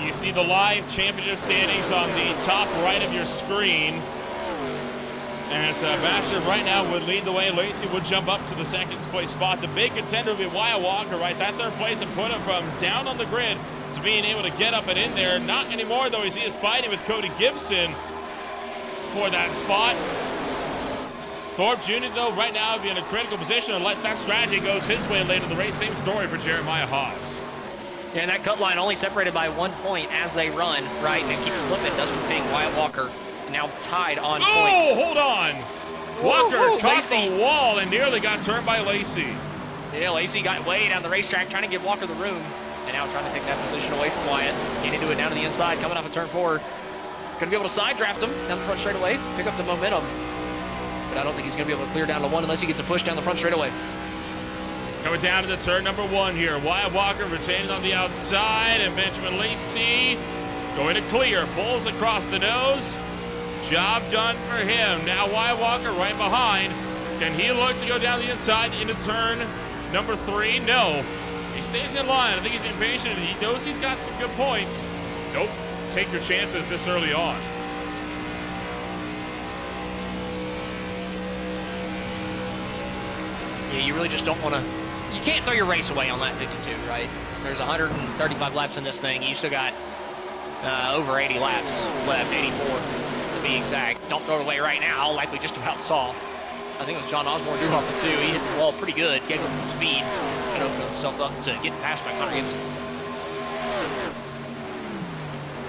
You see the live championship standings on the top right of your screen. As Baxter right now would lead the way. Lacey would jump up to the 2nd place spot. The big contender would be Wyatt Walker, right? That 3rd place and put him from down on the grid to being able to get up and in there. Not anymore, though, as he is fighting with Cody Gibson for that spot. Thorpe Jr., though, right now would be in a critical position unless that strategy goes his way later in the race. Same story for Jeremiah Hobbs. Yeah, and that cut line only separated by 1 point as they run, right? And keeps flipping. Dustin Ping, Wyatt Walker now tied on points. Oh, hold on. Walker caught Lacey. the wall and nearly got turned by Lacey. Yeah, Lacey got way down the racetrack trying to give Walker the room, and now trying to take that position away from Wyatt. Getting to it down to the inside, coming off of turn 4. Gonna be able to side draft him down the front straightaway, pick up the momentum. But I don't think he's gonna be able to clear down to 1 unless he gets a push down the front straightaway. Coming down to the turn number 1 here. Wyatt Walker retaining on the outside, and Benjamin Lacey going to clear. Pulls across the nose. Job done for him. Now Wyatt Walker right behind. Can he look to go down the inside into turn number 3? No. He stays in line. I think he's being patient. He knows he's got some good points. Don't take your chances this early on. Yeah, you really just don't want to. You can't throw your race away on lap 52, right? There's 135 laps in this thing. You still got over 80 laps left, 84 to be exact. Don't throw it away right now, like we just about saw. I think it was John Osborne doing off the 2. He hit the wall pretty good, gave him some speed, and opened himself up to getting past by Connor Gibson.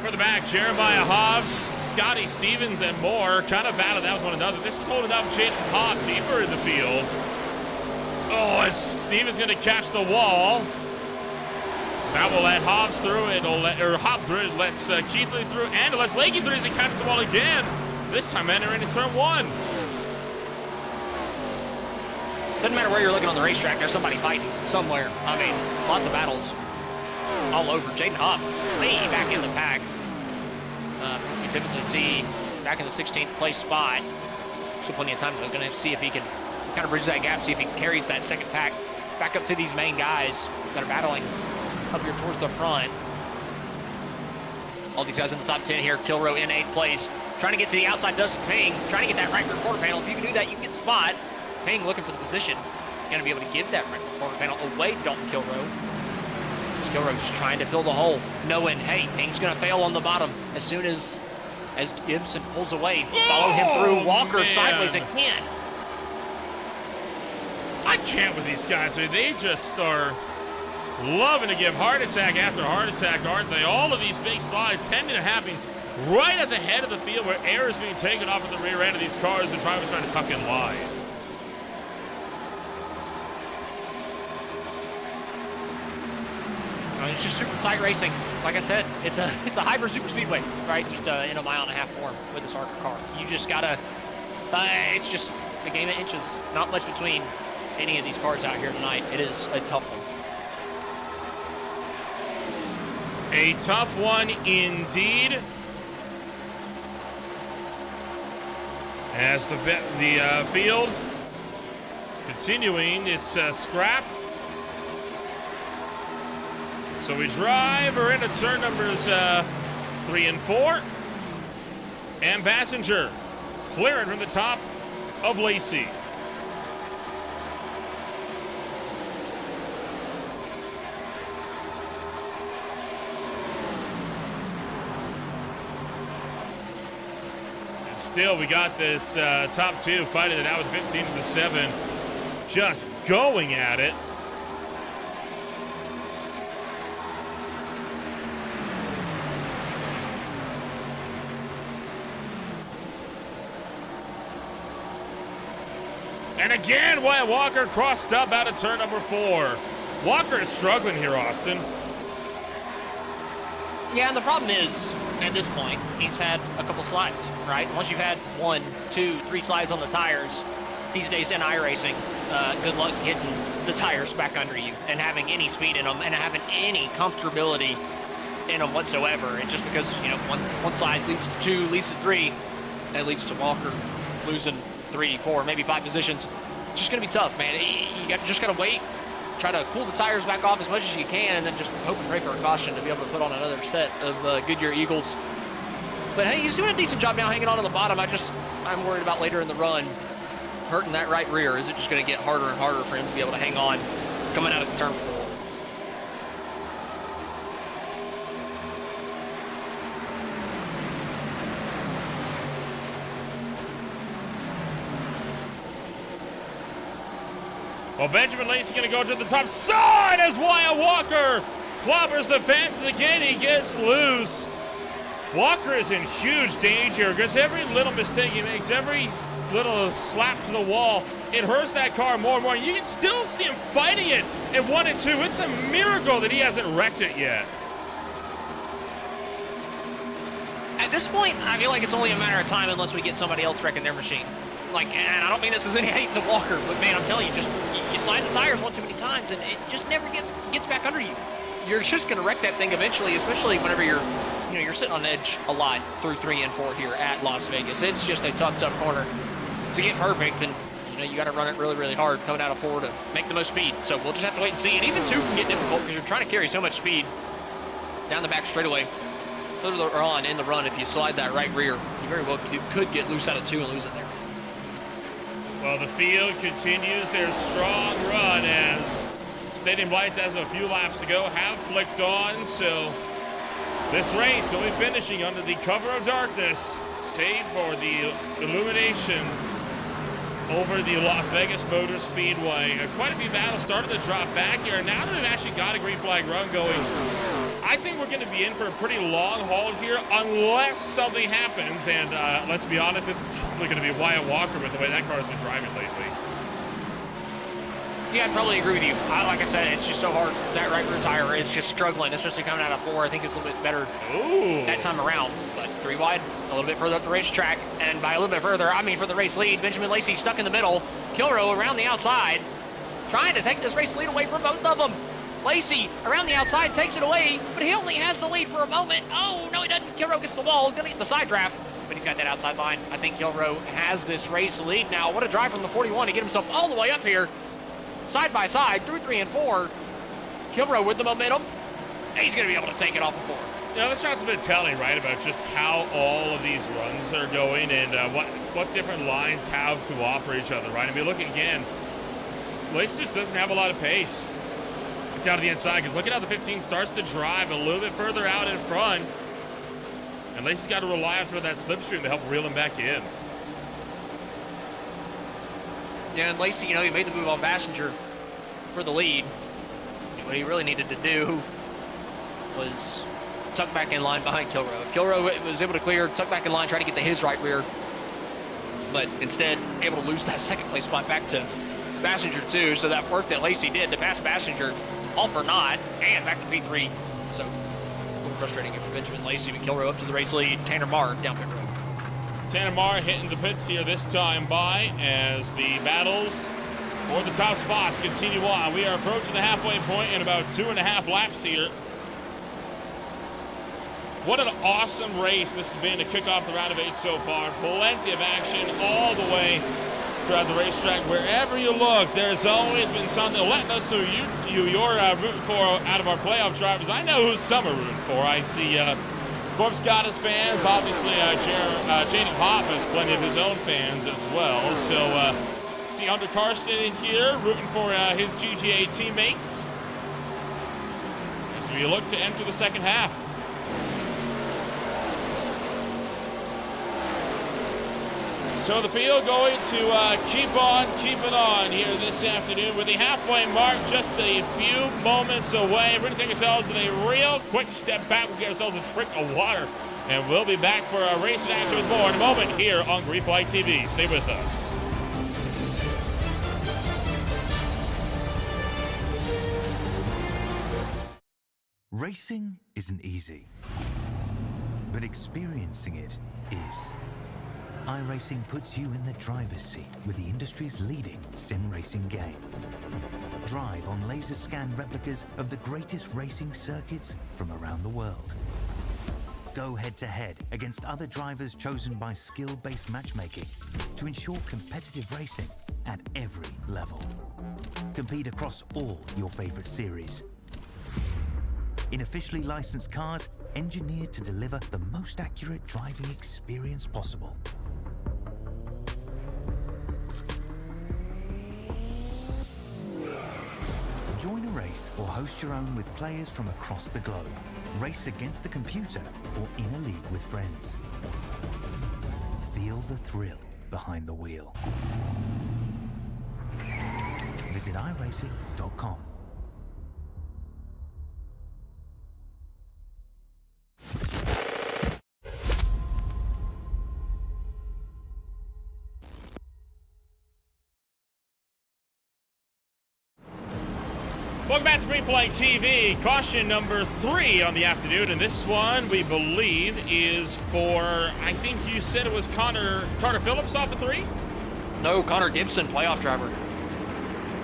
For the back, Jeremiah Hobbs, Scotty Stevens, and more kind of battled out with one another. This is holding up Jaden Hobb deeper in the field. Oh, as Stevens going to catch the wall. That will let Hobbs through. It'll let Hobb through. It lets Keithley through, and it lets Lakey through as he catches the wall again. This time entering into turn 1. Doesn't matter where you're looking on the racetrack. There's somebody fighting somewhere. I mean, lots of battles. all over. Jaden Huff way back in the pack. You typically see back in the 16th place spot. Still plenty of time. We're going to see if he can kind of bridge that gap, see if he carries that second pack back up to these main guys that are battling up here towards the front. All these guys in the top 10 here. Kilroe in 8th place. Trying to get to the outside, Dustin Ping. Trying to get that right rear quarter panel. If you can do that, you can get the spot. Ping looking for the position. Going to be able to give that right rear quarter panel away to Dalton Kilroe. Kilroe just trying to fill the hole, knowing, hey, Ping's going to fail on the bottom as soon as Gibson pulls away. Follow him through. Walker sideways again. I can't with these guys. I mean, they just are loving to give heart attack after heart attack, aren't they? All of these big slides tending to happen right at the head of the field where air is being taken off at the rear end of these cars. The driver's trying to tuck in line. It's just super tight racing. Like I said, it's a hyper super speedway, right? Just in a 1.5 mile form with this ARCA car. You just gotta. It's just a game of inches. Not much between any of these cars out here tonight. It is a tough one. A tough one indeed. As the field continuing its scrap. So we drive, we're into turn numbers 3 and 4. And Passenger clearing from the top of Lacey. And still, we got this top two fighting it out with 15-7. Just going at it. And again, Wyatt Walker crossed up out of turn number 4. Walker is struggling here, Austin. Yeah, and the problem is, at this point, he's had a couple slides, right? Once you've had 1, 2, 3 slides on the tires, these days in iRacing, good luck getting the tires back under you and having any speed in them and having any comfortability in them whatsoever. And just because, you know, one slide leads to 2, leads to 3, that leads to Walker losing 3, 4, maybe 5 positions. It's just going to be tough, man. You just got to wait, try to cool the tires back off as much as you can, and then just hope and pray for a caution to be able to put on another set of Goodyear Eagles. But hey, he's doing a decent job now hanging on to the bottom. I'm worried about later in the run hurting that right rear. Is it just going to get harder and harder for him to be able to hang on coming out of the turn 4? Well, Benjamin Lacey going to go to the top side as Wyatt Walker clobbers the fence again. He gets loose. Walker is in huge danger because every little mistake he makes, every little slap to the wall, it hurts that car more and more. You can still see him fighting it in 1 and 2. It's a miracle that he hasn't wrecked it yet. At this point, I feel like it's only a matter of time unless we get somebody else wrecking their machine. Like, and I don't mean this as any hate to Walker, but man, I'm telling you, just you slide the tires one too many times, and it just never gets back under you. You're just gonna wreck that thing eventually, especially whenever you're sitting on edge a lot through 3 and 4 here at Las Vegas. It's just a tough corner to get perfect, and you got to run it really, really hard coming out of 4 to make the most speed. So we'll just have to wait and see. And even 2 can get difficult because you're trying to carry so much speed down the back straightaway. Further on in the run, if you slide that right rear, you very well could get loose out of 2 and lose it there. Well, the field continues their strong run as stadium lights, as of a few laps to go, have flicked on. So this race will be finishing under the cover of darkness, save for the illumination over the Las Vegas Motor Speedway. Quite a few battles started to drop back here. Now that we've actually got a green flag run going, I think we're going to be in for a pretty long haul here unless something happens. And let's be honest, it's probably going to be Wyatt Walker with the way that car has been driving lately. Yeah, I'd probably agree with you. Like I said, it's just so hard. That right rear tire is just struggling, especially coming out of 4. I think it's a little bit better that time around. But 3 wide, a little bit further up the racetrack. And by a little bit further, I mean for the race lead. Benjamin Lacey stuck in the middle. Kilroe around the outside, trying to take this race lead away from both of them. Lacey around the outside takes it away, but he only has the lead for a moment. Oh, no, he doesn't. Kilrow gets the wall, gonna get the side draft, but he's got that outside line. I think Kilrow has this race lead now. What a drive from the 41 to get himself all the way up here. Side by side, through 3 and 4. Kilrow with the momentum. He's gonna be able to take it off of 4. You know, this shot's a bit telling, right, about just how all of these runs are going and what different lines have to offer each other, right? I mean, look again, Lacey just doesn't have a lot of pace. Look down to the inside, because look at how the 15 starts to drive a little bit further out in front. And Lacey's got to rely on some of that slipstream to help reel him back in. Yeah, and Lacey, you know, he made the move on Passenger for the lead. What he really needed to do was tuck back in line behind Kilrow. Kilrow was able to clear, tuck back in line, try to get to his right rear, but instead able to lose that second place spot back to Passenger 2. So that work that Lacey did to pass Passenger, all for naught, and back to P3. So a little frustrating for Benjamin Lacey, but Kilrow up to the race lead. Tanner Marr down pit road. Tanner Marr hitting the pits here this time by as the battles for the top spots continue on. We are approaching the halfway point in about 2.5 laps here. What an awesome race this has been to kick off the round of 8 so far. Plenty of action all the way throughout the racetrack. Wherever you look, there's always been something letting us know you're rooting for out of our playoff drivers. I know who some are rooting for. I see Corpse Goddess fans. Obviously, Jaden Hoff has plenty of his own fans as well. So, see Hunter Karsten in here rooting for his GGA teammates as we look to enter the second half. So the field going to keep on keeping on here this afternoon with the halfway mark just a few moments away. We're going to take ourselves a real quick step back. We'll get ourselves a drink of water, and we'll be back for our race in action with more in a moment here on Greenflight TV. Stay with us. Racing isn't easy, but experiencing it is. iRacing puts you in the driver's seat with the industry's leading sim racing game. Drive on laser scan replicas of the greatest racing circuits from around the world. Go head-to-head against other drivers chosen by skill-based matchmaking to ensure competitive racing at every level. Compete across all your favorite series. In officially licensed cars, engineered to deliver the most accurate driving experience possible. Join a race or host your own with players from across the globe. Race against the computer or in a league with friends. Feel the thrill behind the wheel. Visit iRacing.com. Welcome back to Greenflight TV. Caution number 3 on the afternoon, and this one we believe is for, I think you said it was Carter Phillips off of 3? No, Connor Gibson, playoff driver.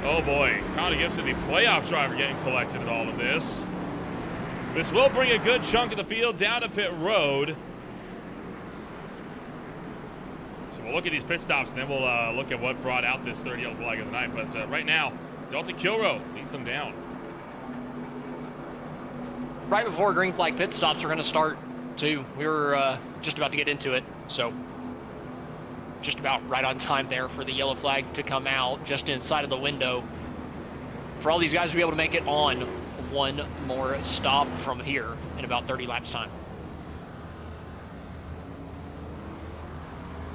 Oh boy, Connor Gibson, the playoff driver, getting collected in all of this. This will bring a good chunk of the field down to pit road. So we'll look at these pit stops, and then we'll look at what brought out this third yellow flag of the night. But right now, Dalton Kilrow leads them down. Right before green flag pit stops are going to start, too. We were just about to get into it, so just about right on time there for the yellow flag to come out just inside of the window for all these guys to be able to make it on one more stop from here in about 30 laps time.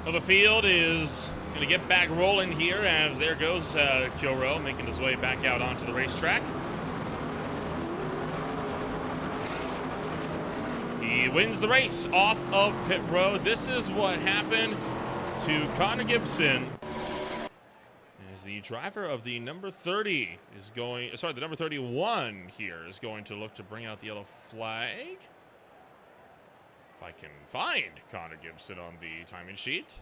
Well, the field is going to get back rolling here as there goes Kilrow making his way back out onto the racetrack. He wins the race off of pit road. This is what happened to Connor Gibson as the driver of the number 30 is going, sorry, the number 31 here is going to look to bring out the yellow flag. If I can find Connor Gibson on the timing sheet.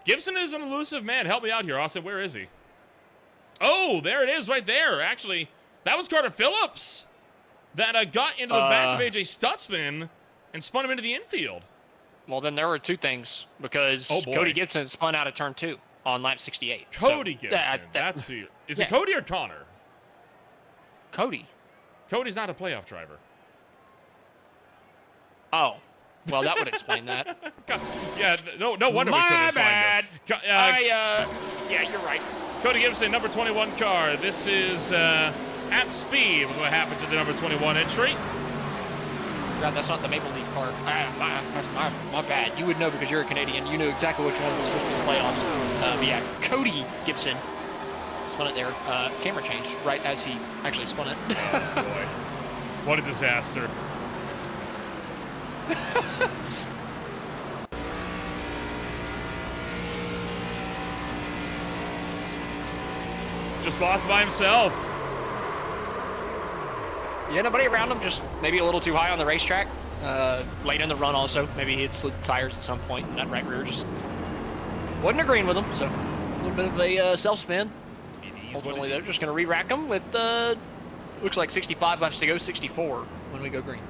Gibson is an elusive man. Help me out here, Austin. Where is he? Oh, there it is right there. Actually, that was Carter Phillips that got into the back of AJ Stutzman and spun him into the infield. Well, then there were two things because Cody Gibson spun out of turn 2 on lap 68. Cody Gibson. That's who. Is it Cody or Connor? Cody. Cody's not a playoff driver. Oh. Well, that would explain that. Yeah, no wonder we couldn't find him. Yeah, you're right. Cody Gibson, number 21 car. This is at speed. What happened to the number 21 entry? God, that's not the Maple Leaf car. That's my bad. You would know because you're a Canadian. You knew exactly which one was supposed to be the playoffs. But yeah, Cody Gibson spun it there. Camera changed right as he actually spun it. Oh, boy. What a disaster. Just lost by himself. Yeah, nobody around him, just maybe a little too high on the racetrack. Late in the run also. Maybe he had slid tires at some point, and that right rear just wasn't agreeing with him. So a little bit of a self-spin. Ultimately, they're just going to re-rack him with, looks like 65 laps to go, 64 when we go green.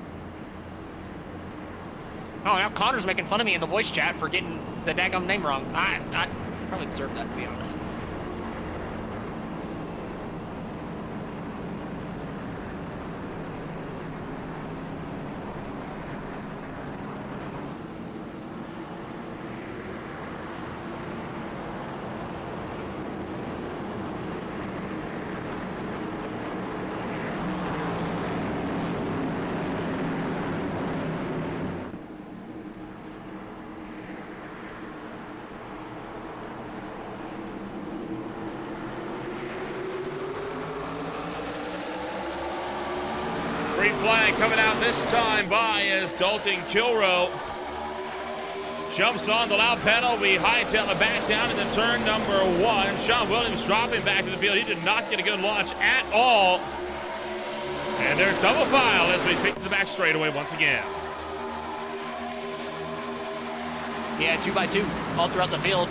Oh, now Connor's making fun of me in the voice chat for getting the daggum name wrong. I probably deserve that, to be honest. Green flag coming out this time by as Dalton Kilrow jumps on the loud pedal. We hightail it back down into turn number 1. Sean Williams dropping back to the field. He did not get a good launch at all. And they're double file as we take to the back straightaway once again. Yeah, 2x2 all throughout the field.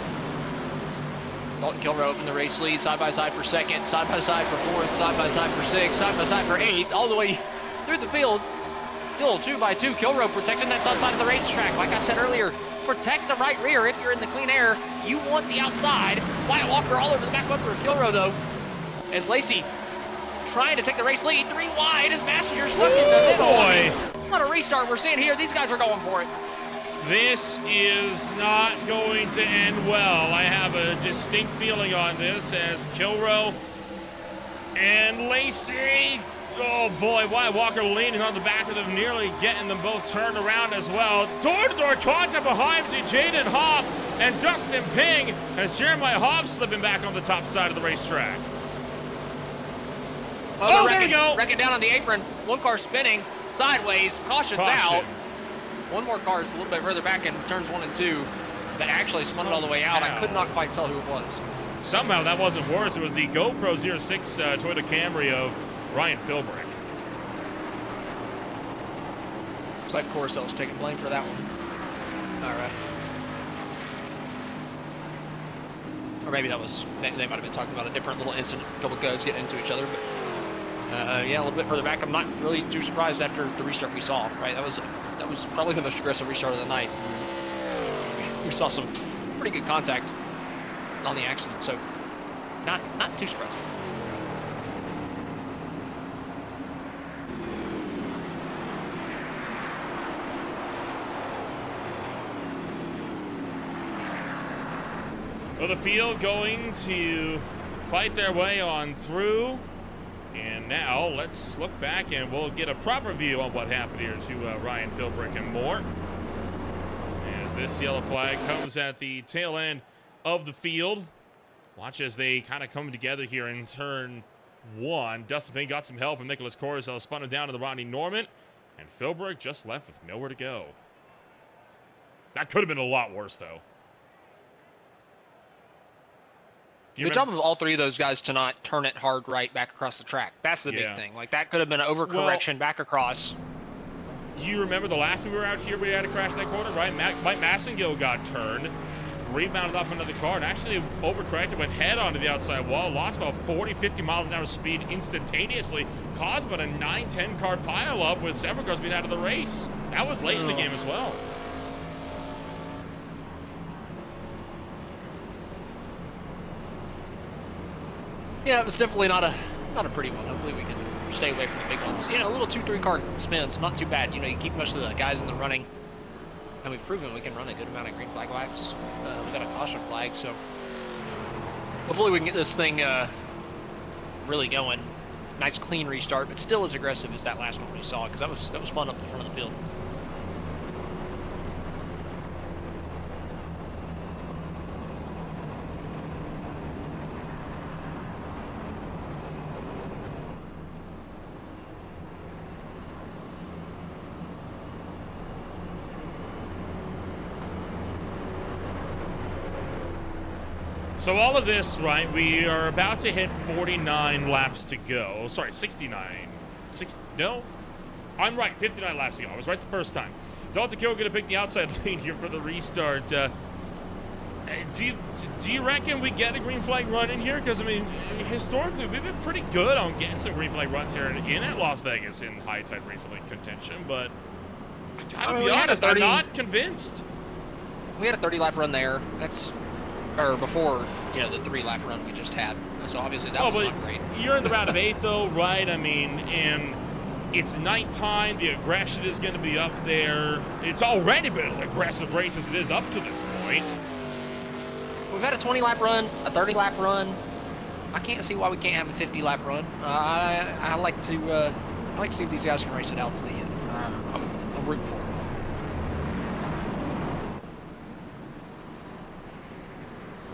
Dalton Kilrow in the race lead, side by side for 2nd, side by side for 4th, side by side for 6th, side by side for 8th, all the way through the field. Still 2x2. Kilrow protecting that top side of the racetrack. Like I said earlier, protect the right rear if you're in the clean air. You want the outside. Wyatt Walker all over the back bumper of Kilrow, though. As Lacey trying to take the race lead. 3 wide as Massinger stuck in the middle. Boy. What a restart we're seeing here. These guys are going for it. This is not going to end well. I have a distinct feeling on this as Kilrow and Lacey. Oh boy, Wyatt Walker leaning on the back of them, nearly getting them both turned around as well. Door-to-door contact behind Jaden Hoff and Dustin Ping as Jeremiah Hoff slipping back on the top side of the racetrack. Oh, there we go. Wrecking down on the apron. One car spinning sideways. Caution's out. One more car is a little bit further back in turns 1 and 2 that actually spun it all the way out. I could not quite tell who it was. Somehow that wasn't worse. It was the GoPro 06 Toyota Camry of Ryan Philbrick. Looks like Coruscant's taking blame for that one. All right. Or maybe that was, they might have been talking about a different little incident. A couple guys getting into each other. But yeah, a little bit further back. I'm not really too surprised after the restart we saw, right? That was probably the most aggressive restart of the night. We saw some pretty good contact on the accident, so not too surprising. Well, the field going to fight their way on through. And now let's look back and we'll get a proper view on what happened here to Ryan Philbrick and more. As this yellow flag comes at the tail end of the field. Watch as they kind of come together here in turn 1. Dustin Payne got some help from Nicholas Coruscant, spun him down to the Rodney Norman. And Philbrick just left with nowhere to go. That could have been a lot worse, though. Good job of all 3 of those guys to not turn it hard right back across the track. That's the big thing. Like, that could have been an overcorrection back across. You remember the last time we were out here, we had to crash that corner, right? Mike Massengill got turned rebounded off another car and actually overcorrected, went head onto the outside wall, lost about 40, 50 miles an hour speed instantaneously, caused about a 9-10 car pileup with several cars being out of the race. That was late in the game as well. Yeah, it was definitely not a pretty one. Hopefully we can stay away from the big ones. You know, a little 2-3 car spins, not too bad. You know, you keep most of the guys in the running, and we've proven we can run a good amount of green flag laps. We got a caution flag, so hopefully we can get this thing really going. Nice clean restart, but still as aggressive as that last one we saw, because that was fun up in the front of the field. So all of this, right, we are about to hit 49 laps to go. Sorry, 69. No? I'm right, 59 laps to go. I was right the first time. Dalton Kill going to pick the outside lane here for the restart. Do you reckon we get a green flag run in here? Because, I mean, historically, we've been pretty good on getting some green flag runs here in at Las Vegas in high-tide racing league contention, but I gotta be honest, I'm not convinced. We had a 30-lap run there. That's... or before, you know, the 3-lap run we just had. So obviously that was not great. You're in the round of 8 though, right? I mean, and it's nighttime. The aggression is going to be up there. It's already been an aggressive race as it is up to this point. We've had a 20-lap run, a 30-lap run. I can't see why we can't have a 50-lap run. I like to see if these guys can race it out to the end. I'm rooting for it.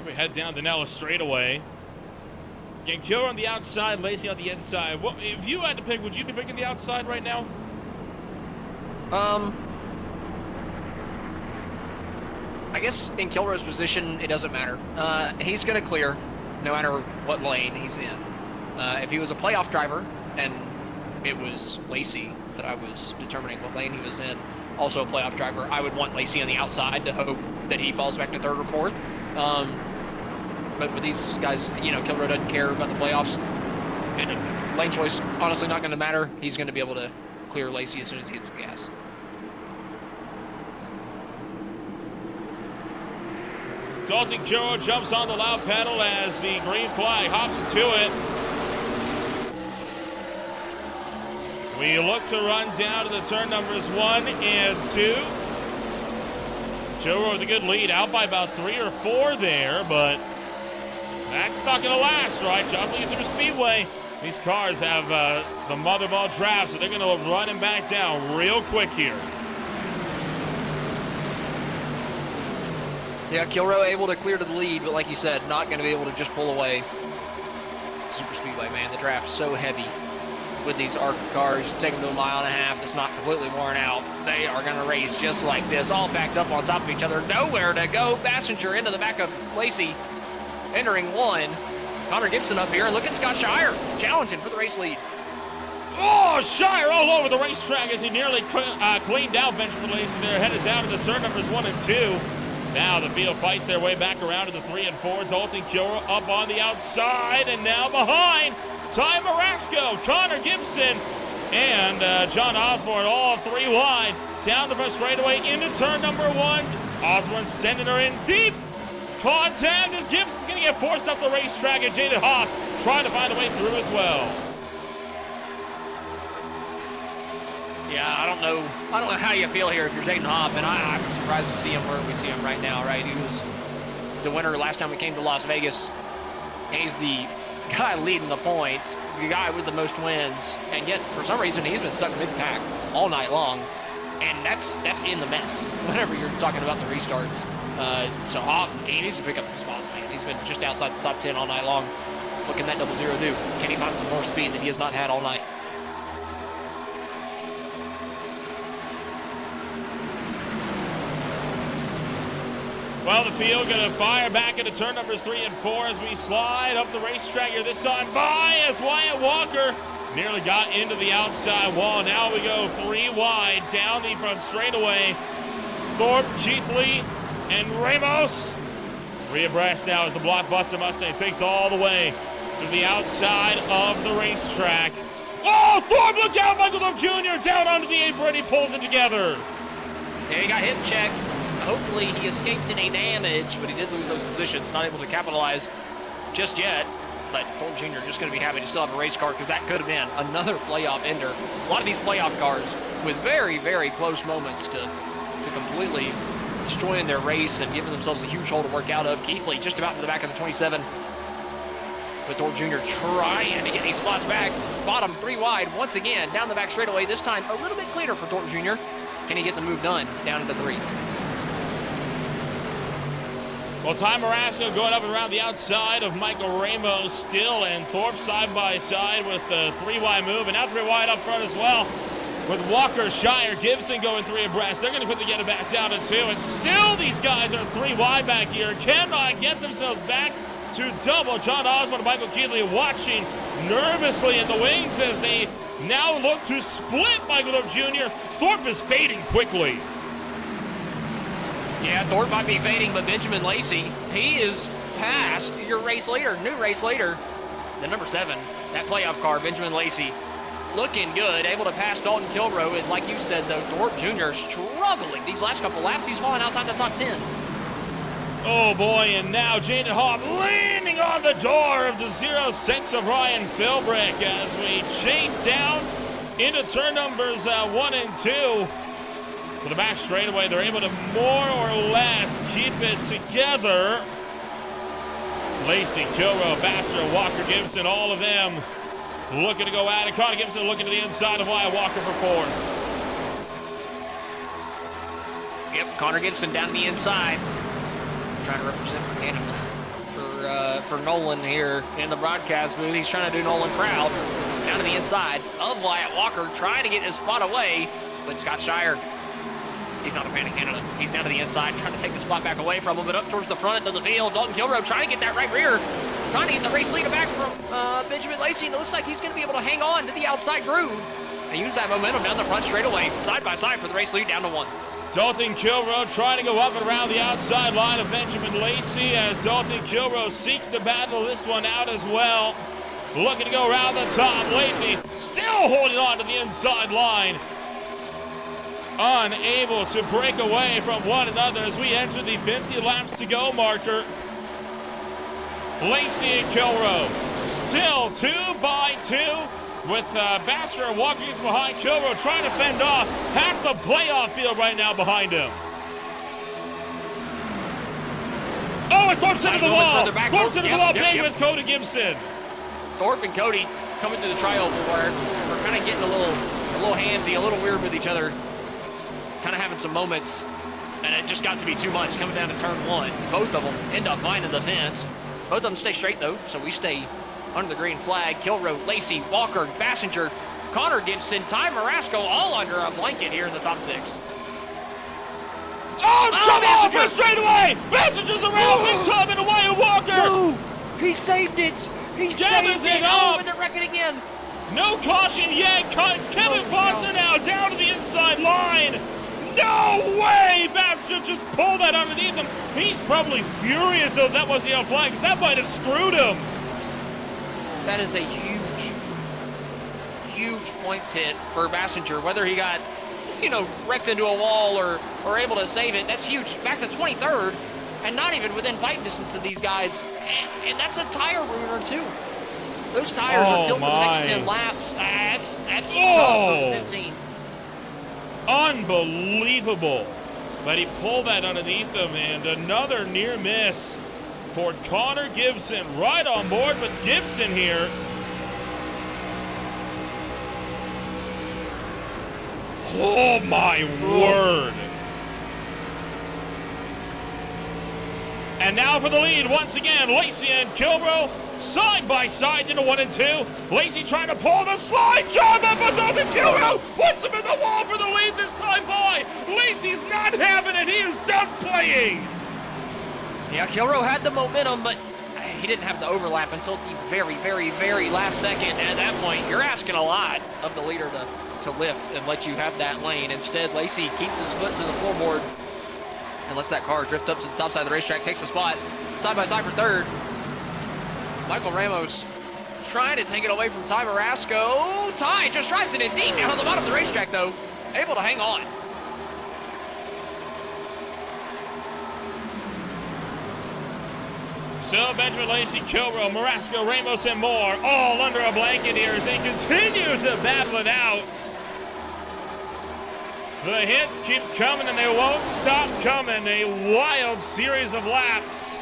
We head down the Nella straightaway. Again, Killer on the outside, Lacey on the inside. Well, if you had to pick, would you be picking the outside right now? I guess in Kilroy's position, it doesn't matter. He's going to clear no matter what lane he's in. If he was a playoff driver and it was Lacey that I was determining what lane he was in, also a playoff driver, I would want Lacey on the outside to hope that he falls back to 3rd or 4th. But with these guys, you know, Kilroy doesn't care about the playoffs. And lane choice, honestly, not going to matter. He's going to be able to clear Lacey as soon as he hits the gas. Dalton Kilroy jumps on the loud pedal as the green flag hops to it. We look to run down to the turn numbers 1 and 2. Kilroy with a good lead, out by about 3 or 4 there, but that's not going to last, right? Johnson Super Speedway. These cars have the mother ball draft, so they're going to run him back down real quick here. Yeah, Kilroy able to clear to the lead, but like you said, not going to be able to just pull away. Super Speedway, man, the draft's so heavy with these ARC cars. You take them to 1.5 miles, it's not completely worn out. They are going to race just like this, all backed up on top of each other. Nowhere to go. Passenger into the back of Lacey, entering 1. Connor Gibson up here, and look at Scott Shire challenging for the race lead. Oh, Shire all over the racetrack as he nearly cleaned out Benjamin Lacey there, headed down to the turn numbers 1 and 2. Now the field fights their way back around to the 3 and 4. Dalton Kilroy up on the outside, and now behind Ty Marasco, Connor Gibson, and John Osborne, all 3 wide, down the front straightaway into turn number 1. Osborne sending her in deep. Contact as Gibson's going to get forced up the racetrack, and Jaden Hoff trying to find a way through as well. Yeah, I don't know how you feel here if you're Jaden Hoff, and I'm surprised to see him where we see him right now, right? He was the winner last time we came to Las Vegas. He's the guy leading the points, the guy with the most wins, and yet for some reason he's been stuck mid-pack all night long, and that's in the mess whenever you're talking about the restarts. So Hoff, he needs to pick up the spots, man. He's been just outside the top 10 all night long. What can that 00 do? Can he find some more speed that he has not had all night? Well, the field going to fire back into turn numbers 3 and 4 as we slide up the racetrack here, this time by as Wyatt Walker nearly got into the outside wall. Now we go 3 wide down the front straightaway. Thorpe, Keithley, and Ramos 3 abreast now as the Blockbuster Mustang takes all the way to the outside of the racetrack. Oh, Thorpe, look out! Michael Thorpe Jr. down onto the apron. He pulls it together. Yeah, he got hip checked. Hopefully he escaped any damage, but he did lose those positions. Not able to capitalize just yet. But Thorpe Jr. just going to be happy to still have a race car because that could have been another playoff ender. A lot of these playoff cars with very, very close moments to completely destroying their race and giving themselves a huge hole to work out of. Keithley just about to the back of the 27. But Thorpe Jr. trying to get these spots back. Bottom 3 wide once again down the back straightaway. This time a little bit cleaner for Thorpe Jr. Can he get the move done down into 3? Well, Ty Marasco going up and around the outside of Michael Ramos still, and Thorpe side by side with the 3 wide move, and now 3 wide up front as well. With Walker, Shire, Gibson going 3 abreast. They're going to quickly get it back down to 2, and still these guys are 3 wide back here. Cannot get themselves back to double. John Osmond and Michael Keeley watching nervously in the wings as they now look to split Michael Thorpe Jr. Thorpe is fading quickly. Yeah, Thorpe might be fading, but Benjamin Lacey, he is past your race leader, new race leader, the number 7, that playoff car, Benjamin Lacey. Looking good, able to pass Dalton Kilrow. Is like you said, though, Thorpe Jr. struggling these last couple laps. He's falling outside the top 10. Oh boy, and now Jaden Hobb leaning on the door of the 06 of Ryan Philbrick as we chase down into turn numbers 1 and 2. For the back straightaway, they're able to more or less keep it together. Lacey, Kilrow, Baxter, Walker, Gibson, all of them looking to go at it. Connor Gibson looking to the inside of Wyatt Walker for 4th. Yep, Connor Gibson down the inside. Trying to represent for Canada. For Nolan here in the broadcast booth. He's trying to do Nolan proud. Down to the inside of Wyatt Walker, trying to get his spot away. But Scott Shire, he's not a fan of Canada. He's down to the inside, trying to take the spot back away from him, but up towards the front end of the field. Dalton Kilrow trying to get that right rear. Trying to get the race leader back from Benjamin Lacey, and it looks like he's going to be able to hang on to the outside groove and use that momentum down the front straightaway, side by side for the race lead down to 1. Dalton Kilrow trying to go up and around the outside line of Benjamin Lacey as Dalton Kilrow seeks to battle this one out as well. Looking to go around the top. Lacey still holding on to the inside line. Unable to break away from one another as we enter the 50 laps to go marker. Lacey and Kilrow still 2 by 2 with Baxter and Walker behind Kilrow trying to fend off half the playoff field right now behind him. Oh, and Thorpe's into the wall. Thorpe's into the wall, bang with Cody Gibson. Thorpe and Cody coming through the trioval where we're kind of getting a little handsy, a little weird with each other. Kind of having some moments, and it just got to be too much coming down to turn 1. Both of them end up finding the fence. Both of them stay straight, though, so we stay under the green flag. Kilrow, Lacey, Walker, Bassinger, Connor Gibson, Ty Marasco, all under a blanket here in the top 6. Oh, shove off for straightaway! Bassinger's around big time and away of Walker! No! He saved it! He saved it! Oh, and they're wrecking again! No caution yet! Kevin Foster now down to the inside line! No way! Bassinger just pulled that underneath him. He's probably furious though that wasn't on flag because that might have screwed him. That is a huge, huge points hit for Bassinger. Whether he got, wrecked into a wall or able to save it, that's huge. Back to 23rd and not even within fight distance of these guys. And that's a tire ruiner too. Those tires are killed for the next 10 laps. That's tough for 15. Unbelievable that he pulled that underneath him, and another near miss for Connor Gibson. Right on board with Gibson here. Oh my word. And now for the lead once again, Lacey and Kilrow side by side into 1 and 2. Lacey trying to pull the slide job up, but Dalton Kilrow puts him in the wall for the lead this time by. Lacey's not having it. He is done playing. Yeah, Kilrow had the momentum, but he didn't have the overlap until the very, very, very last second. And at that point, you're asking a lot of the leader to lift and let you have that lane. Instead, Lacey keeps his foot to the floorboard and lets that car drift up to the top side of the racetrack, takes the spot. side by side for third. Michael Ramos trying to take it away from Ty Marasco. Ty just drives it in deep down on the bottom of the racetrack, though. Able to hang on. So Benjamin, Lacey, Kilrow, Marasco, Ramos, and more all under a blanket here as they continue to battle it out. The hits keep coming and they won't stop coming. A wild series of laps.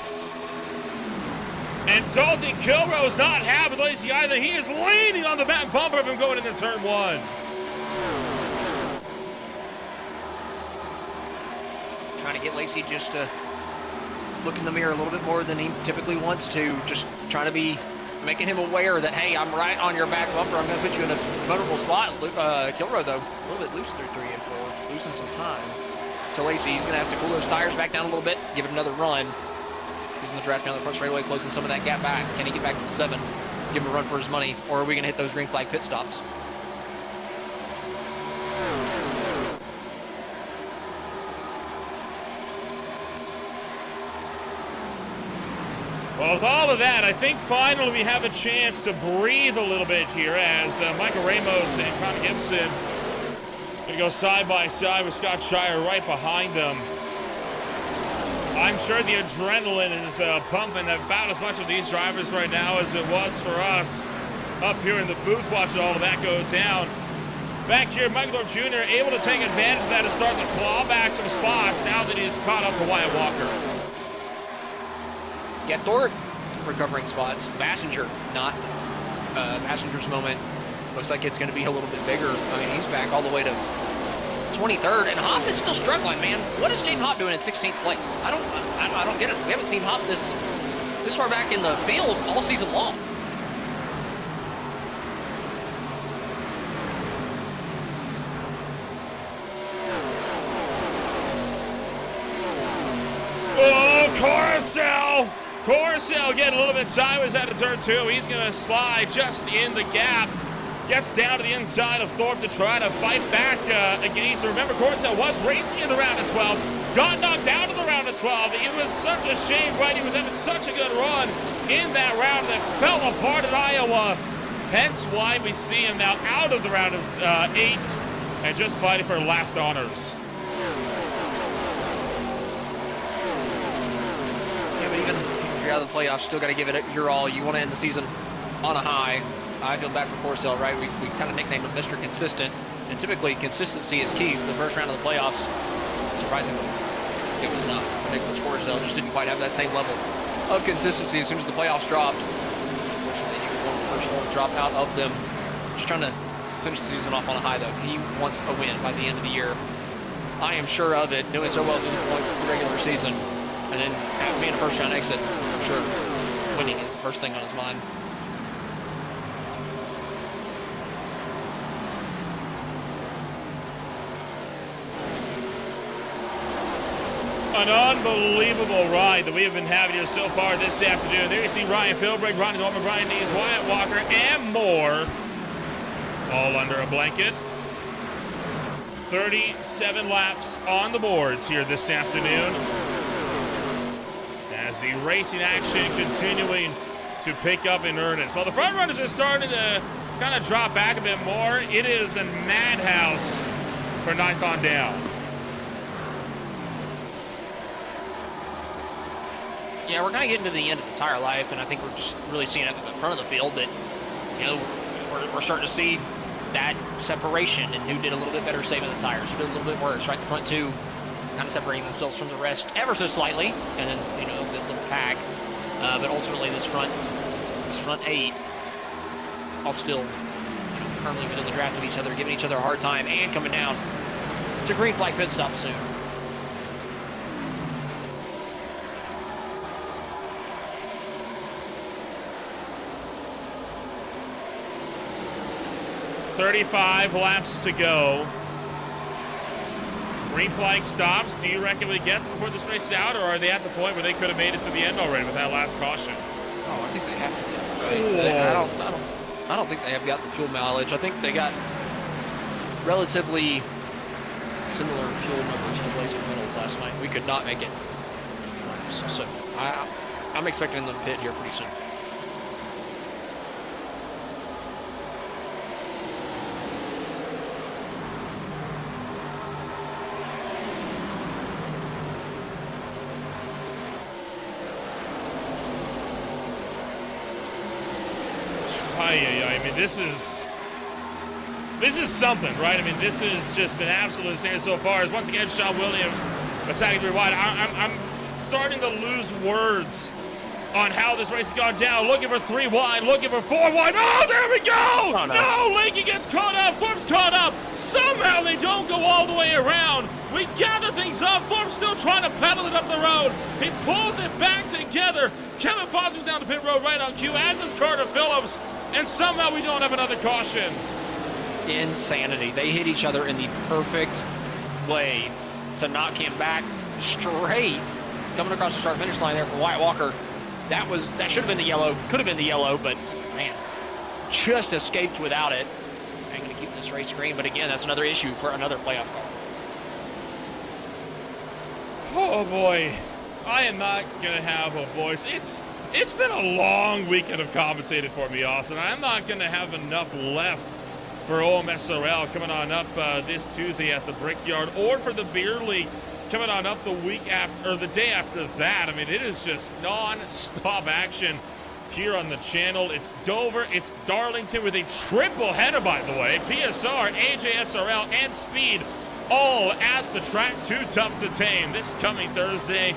And Dalton Kilrow's not happy with Lacey either. He is leaning on the back bumper of him going into turn one. Trying to get Lacey just to look in the mirror a little bit more than he typically wants to. Just trying to be making him aware that, hey, I'm right on your back bumper. I'm going to put you in a vulnerable spot. Kilrow, though, a little bit loose through 3 and 4, losing some time. To Lacey, he's going to have to cool those tires back down a little bit, give it another run. Using the draft down the front straightaway, closing some of that gap back. Can he get back to the 7? Give him a run for his money, or are we going to hit those green flag pit stops? Well, with all of that, I think finally we have a chance to breathe a little bit here as Michael Ramos and Connor Gibson going to go side by side with Scott Shire right behind them. I'm sure the adrenaline is pumping about as much of these drivers right now as it was for us up here in the booth watching all of that go down. Back here, Michael Thorpe Jr. able to take advantage of that to start to claw back some spots now that he's caught up to Wyatt Walker. Yeah, Thorpe recovering spots. Passenger, not Passenger's moment. Looks like it's going to be a little bit bigger. I mean, he's back all the way to 23rd, and Hopp is still struggling, man. What is Jaden Hopp doing in 16th place? I don't get it. We haven't seen Hopp this far back in the field all season long. Oh, Corcel getting a little bit sideways out of turn 2. He's going to slide just in the gap. Gets down to the inside of Thorpe to try to fight back against. Remember, Corcel was racing in the round of 12. Got knocked out of the round of 12. It was such a shame, right? He was having such a good run in that round that fell apart at Iowa. Hence why we see him now out of the round of 8 and just fighting for last honors. Even if you're out of the playoffs, still got to give it your all. You want to end the season on a high. I feel bad for Corcel, right? We kind of nicknamed him Mr. Consistent, and typically consistency is key for the first round of the playoffs. Surprisingly, it was not. Nicholas Corcel just didn't quite have that same level of consistency as soon as the playoffs dropped. Unfortunately, he was one of the first ones to drop out of them. Just trying to finish the season off on a high, though. He wants a win by the end of the year. I am sure of it, doing so well through the points of the regular season. And then having being a first-round exit, I'm sure winning is the first thing on his mind. An unbelievable ride that we have been having here so far this afternoon. There you see Ryan Philbrick, Ronnie Norman, Brian Dees, Wyatt Walker, and more. All under a blanket. 37 laps on the boards here this afternoon. As the racing action continuing to pick up in earnest. While the front runners are starting to kind of drop back a bit more, it is a madhouse for ninth on down. Yeah, we're kind of getting to the end of the tire life, and I think we're just really seeing at the front of the field that, you know, we're starting to see that separation, and who did a little bit better saving the tires, who did a little bit worse, right? The front two kind of separating themselves from the rest ever so slightly, and then, you know, the little pack. But ultimately, this front 8 all still, you know, firmly within the draft of each other, giving each other a hard time, and coming down to green flag pit stop soon. .35 laps to go. Green flag stops. Do you reckon we get before this race is out, or are they at the point where they could have made it to the end already with that last caution? Oh, I think they have to get it. Right? I don't think they have got the fuel mileage. I think they got relatively similar fuel numbers to Blazing Metals last night. We could not make it. So I'm expecting them to pit here pretty soon. I mean, this is something, right? I mean, this has just been absolutely insane so far. As once again, Sean Williams attacking 3 wide. I'm starting to lose words on how this race has gone down. Looking for 3 wide, looking for 4 wide. Oh, there we go! Oh, no. No, Lakey gets caught up. Thorpe's caught up. Somehow they don't go all the way around. We gather things up. Thorpe's still trying to pedal it up the road. He pulls it back together. Kevin Foster's down the pit road right on cue, as is Carter Phillips. And somehow we don't have another caution. Insanity. They hit each other in the perfect way to knock him back straight. Coming across the start finish line there for Wyatt Walker. That should have been the yellow. Could have been the yellow, but man, just escaped without it. I'm going to keep this race green, but again, that's another issue for another playoff car. Oh boy, I am not going to have a voice. It's been a long weekend of commentating for me, Austin. I'm not going to have enough left for OMSRL coming on up this Tuesday at the Brickyard, or for the Beer League coming on up the week after, or the day after that. I mean, it is just non-stop action here on the channel. It's Dover, it's Darlington with a triple header, by the way. PSR, AJSRL, and Speed all at the track. Too tough to tame. This coming Thursday,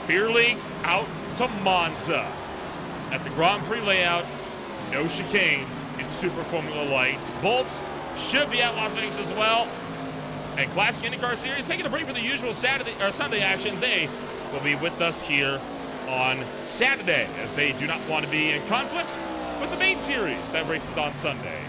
Beer League out to Monza at the Grand Prix layout. No chicanes in Super Formula Lights. Bolt should be at Las Vegas as well. And Classic IndyCar Series taking a break for the usual Sunday action. They will be with us here on Saturday, as they do not want to be in conflict with the main series that races on Sunday.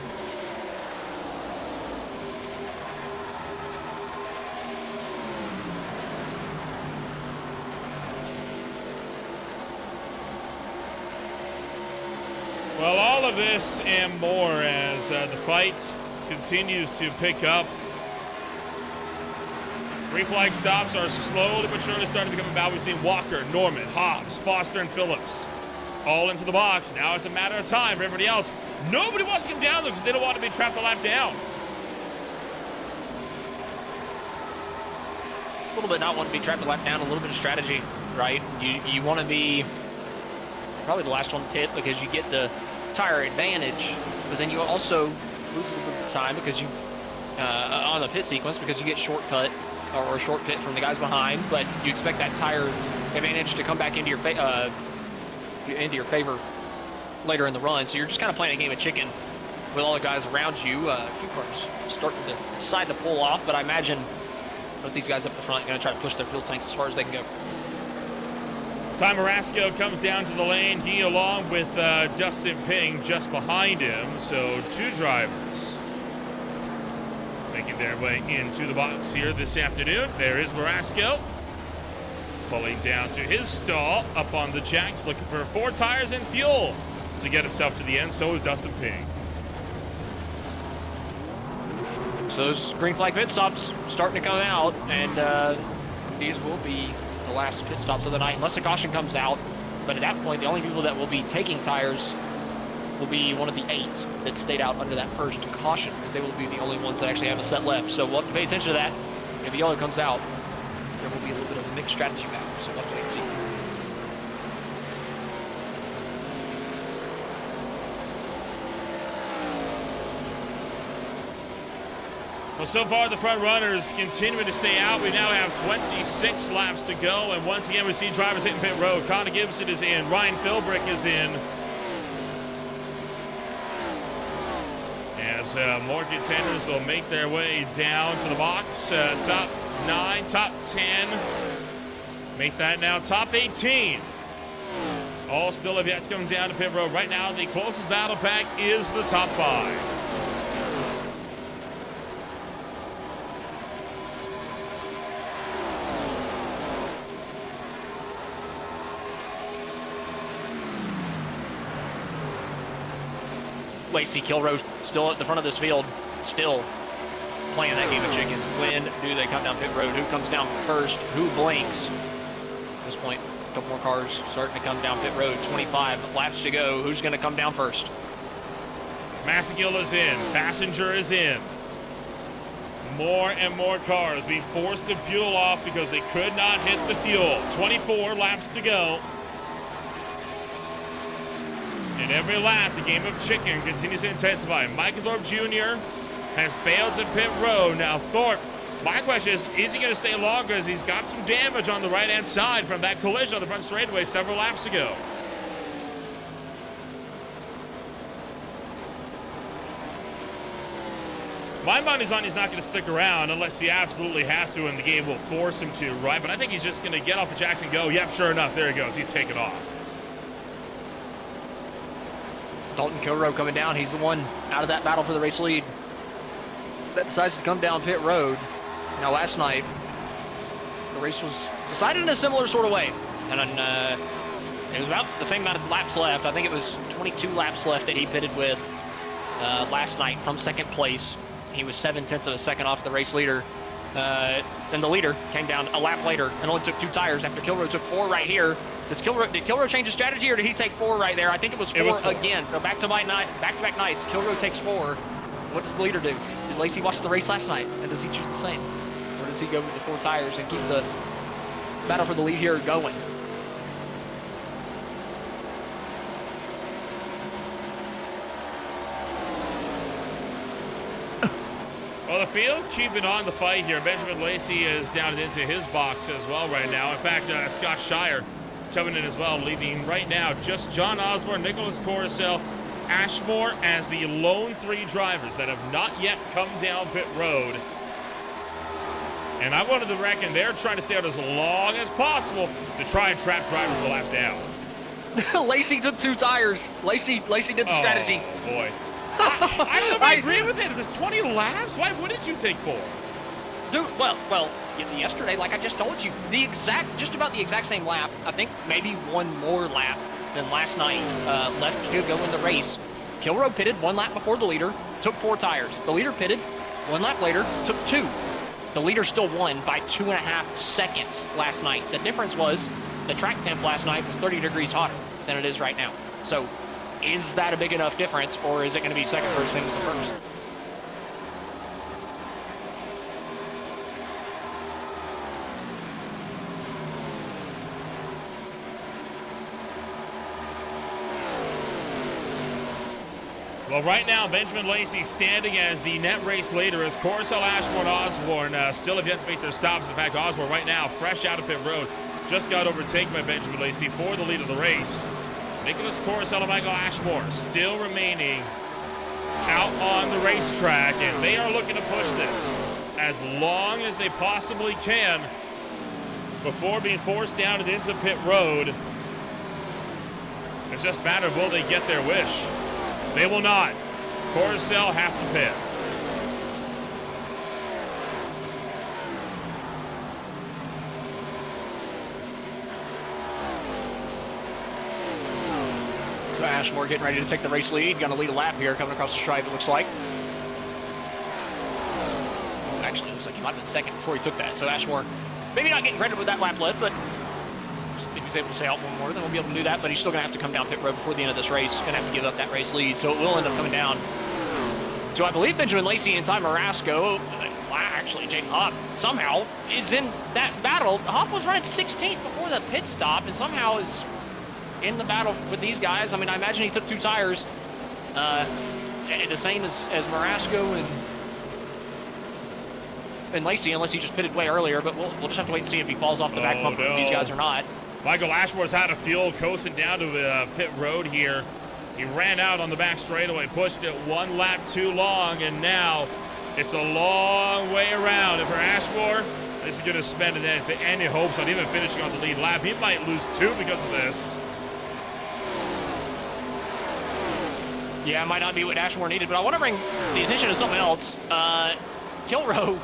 Well, all of this and more as the fight continues to pick up. Green flag stops are slowly but surely starting to come about. We've seen Walker, Norman, Hobbs, Foster, and Phillips all into the box. Now it's a matter of time for everybody else. Nobody wants to come down, though, because they don't want to be trapped a lap down. A little bit not want to be trapped a lap down, a little bit of strategy, right? You want to be probably the last one to pit because you get the tire advantage, but then you also lose a little bit of time because you on the pit sequence, because you get shortcut or a short pit from the guys behind, but you expect that tire advantage to come back into your favor later in the run. So you're just kind of playing a game of chicken with all the guys around you. A few cars starting to decide to pull off, but I imagine both these guys up the front are going to try to push their fuel tanks as far as they can go. Ty Marasco comes down to the lane. He, along with Dustin Ping, just behind him. So 2 drivers making their way into the box here this afternoon. There is Marasco pulling down to his stall up on the jacks, looking for 4 tires and fuel to get himself to the end. So is Dustin Ping. So those green flag pit stops starting to come out, and these will be the last pit stops of the night, unless a caution comes out. But at that point, the only people that will be taking tires will be one of the 8 that stayed out under that first caution, because they will be the only ones that actually have a set left. So we'll have to pay attention to that. If the yellow comes out, there will be a little bit of a mixed strategy battle, so we'll have to wait and see. Well, so far the front runners continuing to stay out. We now have 26 laps to go, and once again we see drivers hitting pit road. Connor Gibson is in, Ryan Philbrick is in, as more contenders will make their way down to the box. Top 9, top 10, make that now top 18. All still have yet to come down to pit road. Right now the closest battle pack is the top 5. Lacey Kilroe still at the front of this field, still playing that game of chicken. When do they come down pit road? Who comes down first? Who blinks? At this point, couple more cars starting to come down pit road. 25 laps to go. Who's going to come down first? Massagill is in. Passenger is in. More and more cars being forced to fuel off because they could not hit the fuel. 24 laps to go. And every lap, the game of chicken continues to intensify. Michael Thorpe Jr. has bailed to pit road. Now Thorpe, my question is he going to stay longer as he's got some damage on the right-hand side from that collision on the front straightaway several laps ago? My money's on he's not going to stick around unless he absolutely has to and the game will force him to, right? But I think he's just going to get off the jacks and go. Yep, sure enough, there he goes. He's taken off. Dalton Kilroe coming down. He's the one out of that battle for the race lead that decides to come down pit road. Now, last night, the race was decided in a similar sort of way. And it was about the same amount of laps left. I think it was 22 laps left that he pitted with last night from second place. He was 0.7 of a second off the race leader. Then the leader came down a lap later and only took 2 tires after Kilroe took 4 right here. Did Kilroe change his strategy, or did he take 4 right there? I think it was 4 again. So back-to-back nights, Kilroe takes 4. What does the leader do? Did Lacey watch the race last night, and does he choose the same? Or does he go with the 4 tires and keep the battle for the lead here going? Well, the field keeping on the fight here. Benjamin Lacey is down into his box as well right now. In fact, Scott Shire coming in as well, leading right now just John Osborne, Nicholas Coruscant, Ashmore as the lone 3 drivers that have not yet come down pit road. And I wanted to reckon they're trying to stay out as long as possible to try and trap drivers a lap down. Lacey took 2 tires. Lacey did the strategy. Oh, boy. I don't know if I agree with it. If there's 20 laps, why wouldn't you take 4? Dude, well, yesterday, like I just told you, just about the exact same lap. I think maybe 1 more lap than last night left to go in the race. Kilroe pitted 1 lap before the leader, took 4 tires. The leader pitted 1 lap later, took 2. The leader still won by 2.5 seconds last night. The difference was the track temp last night was 30 degrees hotter than it is right now. So is that a big enough difference, or is it going to be second first, same as the first? Well, right now, Benjamin Lacey standing as the net race leader as Coruscant, Ashmore, and Osborne still have yet to make their stops. In fact, Osborne right now, fresh out of pit road, just got overtaken by Benjamin Lacey for the lead of the race. Nicholas Coruscant and Michael Ashmore still remaining out on the racetrack, and they are looking to push this as long as they possibly can before being forced down and into pit road. It's just a matter of will they get their wish. They will not. Coruscant has to pit. So Ashmore getting ready to take the race lead. Going to lead a lap here, coming across the stripe, it looks like. Actually, it looks like he might have been second before he took that. So Ashmore, maybe not getting credit with that lap lead, but if he's able to stay out 1 more, then we'll be able to do that. But he's still going to have to come down pit road before the end of this race. Going to have to give up that race lead. So it will end up coming down to, I believe, Benjamin Lacey and Ty Marasco. Actually, Jaden Hopp somehow is in that battle. Hopp was running 16th before the pit stop and somehow is in the battle with these guys. I mean, I imagine he took 2 tires. The same as Marasco and Lacey, unless he just pitted way earlier. But we'll just have to wait and see if he falls off the back bumper of these guys or not. Michael Ashmore's out of fuel, coasting down to pit road here. He ran out on the back straightaway, pushed it 1 lap too long, and now it's a long way around. And for Ashmore, this is going to spend an end to any hopes on even finishing on the lead lap. He might lose 2 because of this. Yeah, it might not be what Ashmore needed, but I want to bring the attention to something else. Kilroe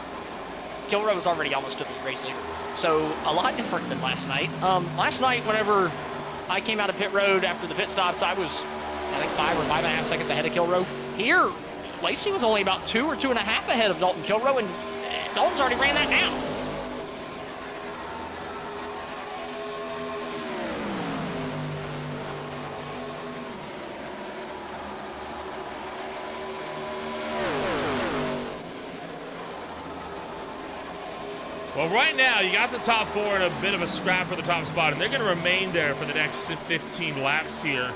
was already almost to the race leader, so a lot different than last night. Last night, whenever I came out of pit road after the pit stops, I was, I think, 5 or 5.5 seconds ahead of Kilroe. Here, Lacey was only about 2 or 2.5 ahead of Dalton Kilroe, and Dalton's already ran that down. Well, right now, you got the top 4 in a bit of a scrap for the top spot, and they're going to remain there for the next 15 laps here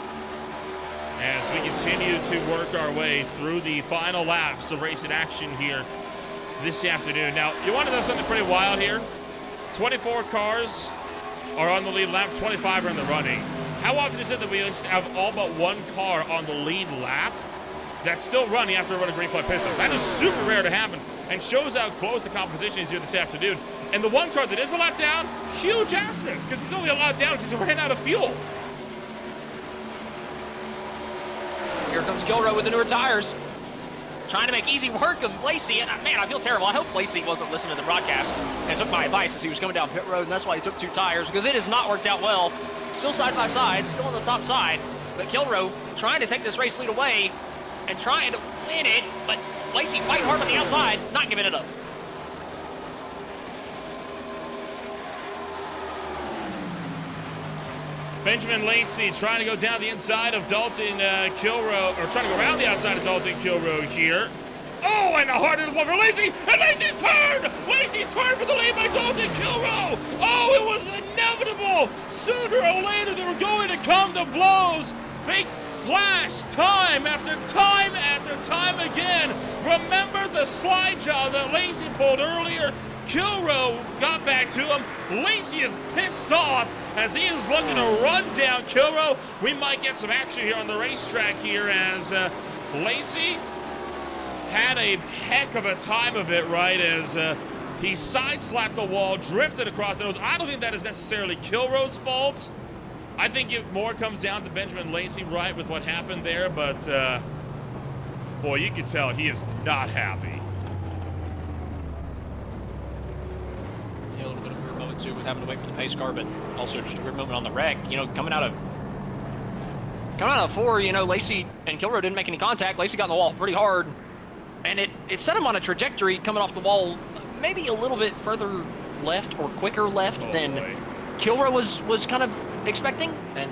as we continue to work our way through the final laps of racing action here this afternoon. Now, you want to know something pretty wild here? 24 cars are on the lead lap, 25 are in the running. How often is it that we have all but one car on the lead lap that's still running after a run a green flag pit stop? That is super rare to happen and shows how close the competition is here this afternoon. And the one car that is a lap down, huge asterisk, because it's only a lap down because it ran out of fuel. Here comes Kilrow with the newer tires. Trying to make easy work of Lacey. And man, I feel terrible. I hope Lacey wasn't listening to the broadcast and took my advice as he was coming down pit road, and that's why he took 2 tires, because it has not worked out well. Still side by side, still on the top side, but Kilrow trying to take this race lead away and trying to win it, but Lacey fighting hard on the outside, not giving it up. Benjamin Lacey trying to go down the inside of Dalton Kilrow, or trying to go around the outside of Dalton Kilrow here. Oh, and a hard-hitted one for Lacey, and Lacey's turn! Lacey's turn for the lead by Dalton Kilrow! Oh, it was inevitable! Sooner or later, they were going to come to blows. Big flash, time after time after time again. Remember the slide job that Lacey pulled earlier? Kilrow got back to him. Lacey is pissed off as he is looking to run down Kilrow. We might get some action here on the racetrack here as Lacey had a heck of a time of it, right, as he side-slapped the wall, drifted across the nose. I don't think that is necessarily Kilrow's fault. I think it more comes down to Benjamin Lacey, right, with what happened there, but boy, you can tell he is not happy. Yeah, a little bit of a weird moment, too, with having to wait for the pace car, but also just a weird moment on the wreck. You know, coming out of 4, you know, Lacey and Kilrow didn't make any contact. Lacey got in the wall pretty hard, and it set him on a trajectory coming off the wall maybe a little bit further left or quicker left than Kilrow was kind of expecting, and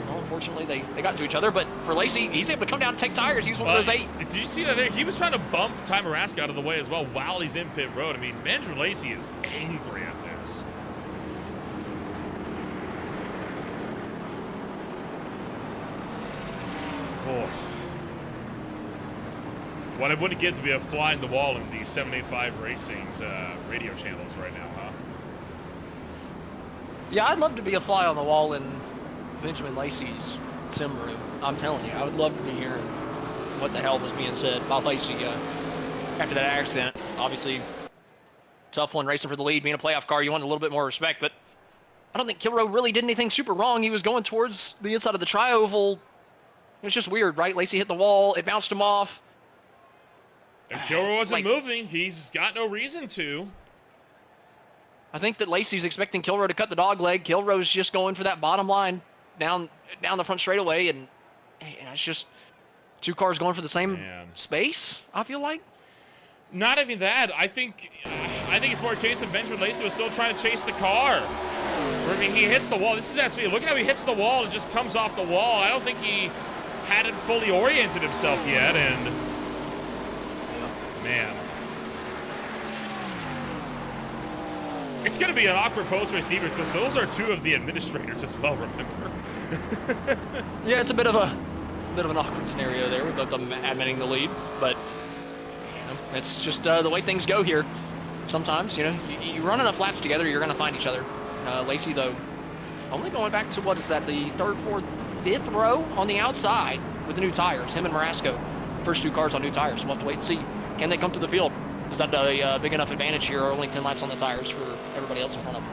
well, unfortunately they got to each other. But for Lacey, he's able to come down and take tires. He was one of those 8. Did you see that there? He was trying to bump Ty Maraska out of the way as well while he's in pit road. I mean, Benjamin Lacey is angry at this. Oh. What I wouldn't give to be a fly in the wall in the 785 Racing's radio channels right now, huh? Yeah, I'd love to be a fly on the wall in Benjamin Lacey's sim room. I'm telling you, I would love to be hearing what the hell was being said by Lacey after that accident. Obviously, tough one racing for the lead, being a playoff car. You want a little bit more respect, but I don't think Kilrow really did anything super wrong. He was going towards the inside of the tri-oval. It was just weird, right? Lacey hit the wall. It bounced him off. And Kilrow wasn't moving. He's got no reason to. I think that Lacey's expecting Kilrow to cut the dog leg. Kilrow's just going for that bottom line down the front straightaway, and it's just 2 cars going for the same space, I feel like. Not even that. I think it's more a case of Benjamin Lacey was still trying to chase the car. I mean, he hits the wall. This is at speed. Look at how he hits the wall and just comes off the wall. I don't think he hadn't fully oriented himself yet, and man. It's going to be an awkward post-race debrief because those are 2 of the administrators as well, remember? Yeah, it's a bit of an awkward scenario there with both of them admitting the lead, but you know, it's just the way things go here. Sometimes, you know, you run enough laps together, you're going to find each other. Lacey, though, only going back to, what is that, the 3rd, 4th, 5th row on the outside with the new tires. Him and Marasco, first 2 cars on new tires. We'll have to wait and see. Can they come to the field? Is that a big enough advantage here, or only 10 laps on the tires for everybody else in front of them?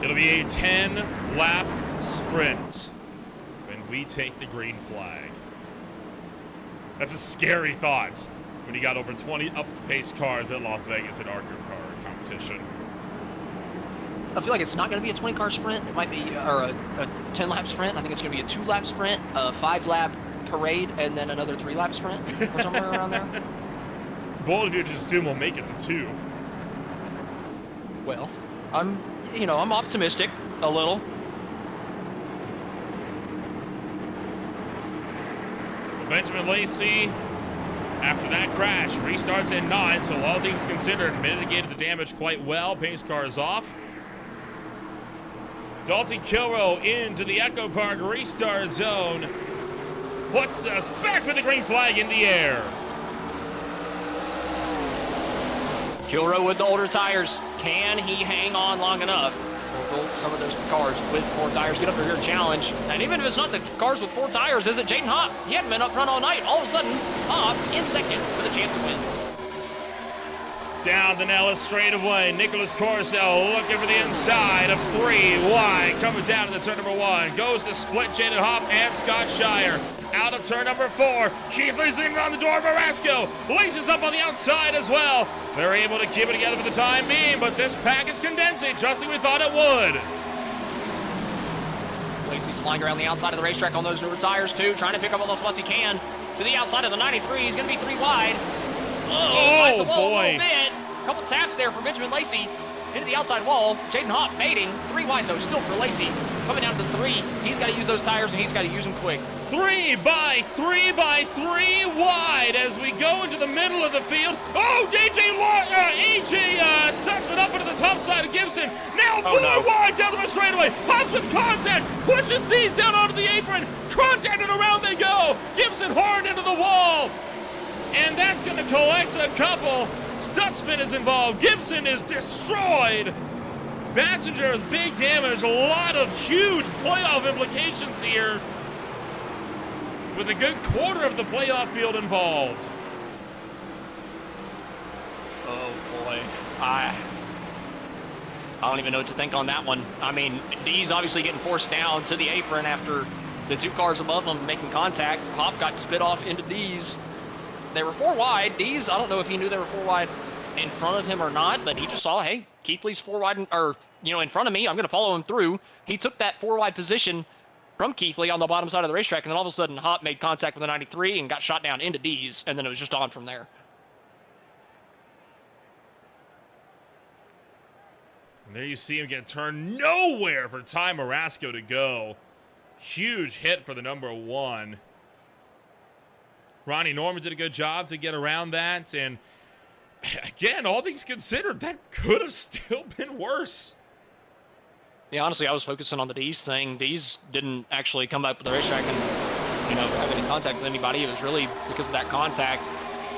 It'll be a 10-lap sprint when we take the green flag. That's a scary thought when you got over 20 up-to-pace cars at Las Vegas at ARCA car competition. I feel like it's not going to be a 20-car sprint. It might be or a 10-lap sprint. I think it's going to be a 2-lap sprint, a 5-lap parade, and then another 3-lap sprint or somewhere around there. Bold of you to assume we'll make it to 2. Well, I'm optimistic a little. Benjamin Lacey, after that crash, restarts in 9, so all things considered, mitigated the damage quite well. Pace car is off. Dalton Kilrow into the Echo Park restart zone. Puts us back with the green flag in the air. Kilrow with the older tires. Can he hang on long enough? Or will some of those cars with 4 tires get up to your challenge? And even if it's not the cars with 4 tires, is it Jaden Hopp? He hadn't been up front all night. All of a sudden, Hopp in second with a chance to win. Down the Nellis straightaway. Nicholas Corso looking for the inside of 3 wide. Coming down to the turn number 1. Goes to split Jaden Hopp and Scott Shire. Out of turn number 4. Keithley's in on the door of Marasco. Laces up on the outside as well. They're able to keep it together for the time being, but this pack is condensing just like we thought it would. Lacey's flying around the outside of the racetrack on those newer tires too, trying to pick up all those spots he can. To the outside of the 93, he's going to be 3 wide. Finds the wall boy. a little bit. Couple taps there for Benjamin Lacey. Into the outside wall. Jaden Hopp fading. 3 wide though, still for Lacey. Coming down to 3. He's got to use those tires and he's got to use them quick. 3 by 3 by 3 wide as we go into the middle of the field. Oh, AJ Stutzman up into the top side of Gibson. Now 4 wide down the straightaway. Hops with contact. Pushes these down onto the apron. Contact and around they go. Gibson hard into the wall. And that's going to collect a couple. Stutzman is involved. Gibson is destroyed. Bassinger with big damage. A lot of huge playoff implications here, with a good quarter of the playoff field involved. Oh boy. I don't even know what to think on that one. I mean, D's obviously getting forced down to the apron after the 2 cars above them making contact. Hopp got spit off into D's. They were 4 wide. D's, I don't know if he knew they were 4 wide in front of him or not, but he just saw, hey, Keithley's 4 wide, in front of me. I'm going to follow him through. He took that 4 wide position from Keithley on the bottom side of the racetrack, and then all of a sudden, Hopp made contact with the 93 and got shot down into D's, and then it was just on from there. And there you see him get turned nowhere for Ty Marasco to go. Huge hit for the number 1. Ronnie Norman did a good job to get around that, and again, all things considered, that could have still been worse. Yeah, honestly, I was focusing on the D's thing. D's didn't actually come up with the racetrack and, have any contact with anybody. It was really because of that contact.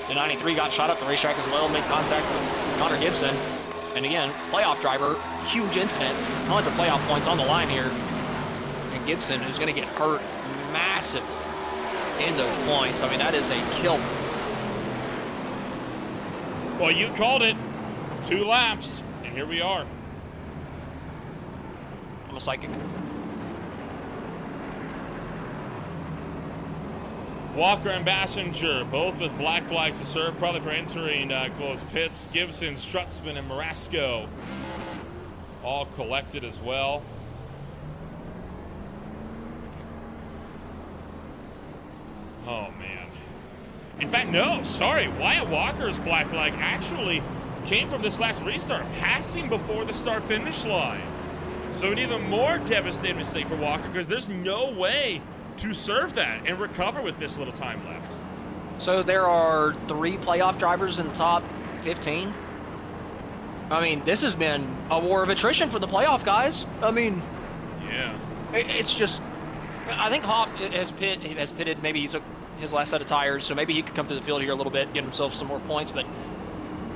The 93 got shot up the racetrack as well, made contact with Connor Gibson. And again, playoff driver, huge incident, tons of playoff points on the line here. And Gibson is going to get hurt massively in those points. I mean, that is a kill. Well, you called it. 2 laps, and here we are. I'm a psychic. Walker and Bassinger, both with black flags to serve, probably for entering closed pits. Gibson, Strutzman, and Marasco all collected as well. Oh, man. In fact, no, sorry. Wyatt Walker's black flag actually came from this last restart, passing before the start-finish line. So an even more devastating mistake for Walker, because there's no way to serve that and recover with this little time left. So there are 3 playoff drivers in the top 15. I mean, this has been a war of attrition for the playoff guys. I mean, yeah, it's just, I think Hopp has pitted, maybe he took his last set of tires, so maybe he could come to the field here a little bit, get himself some more points, but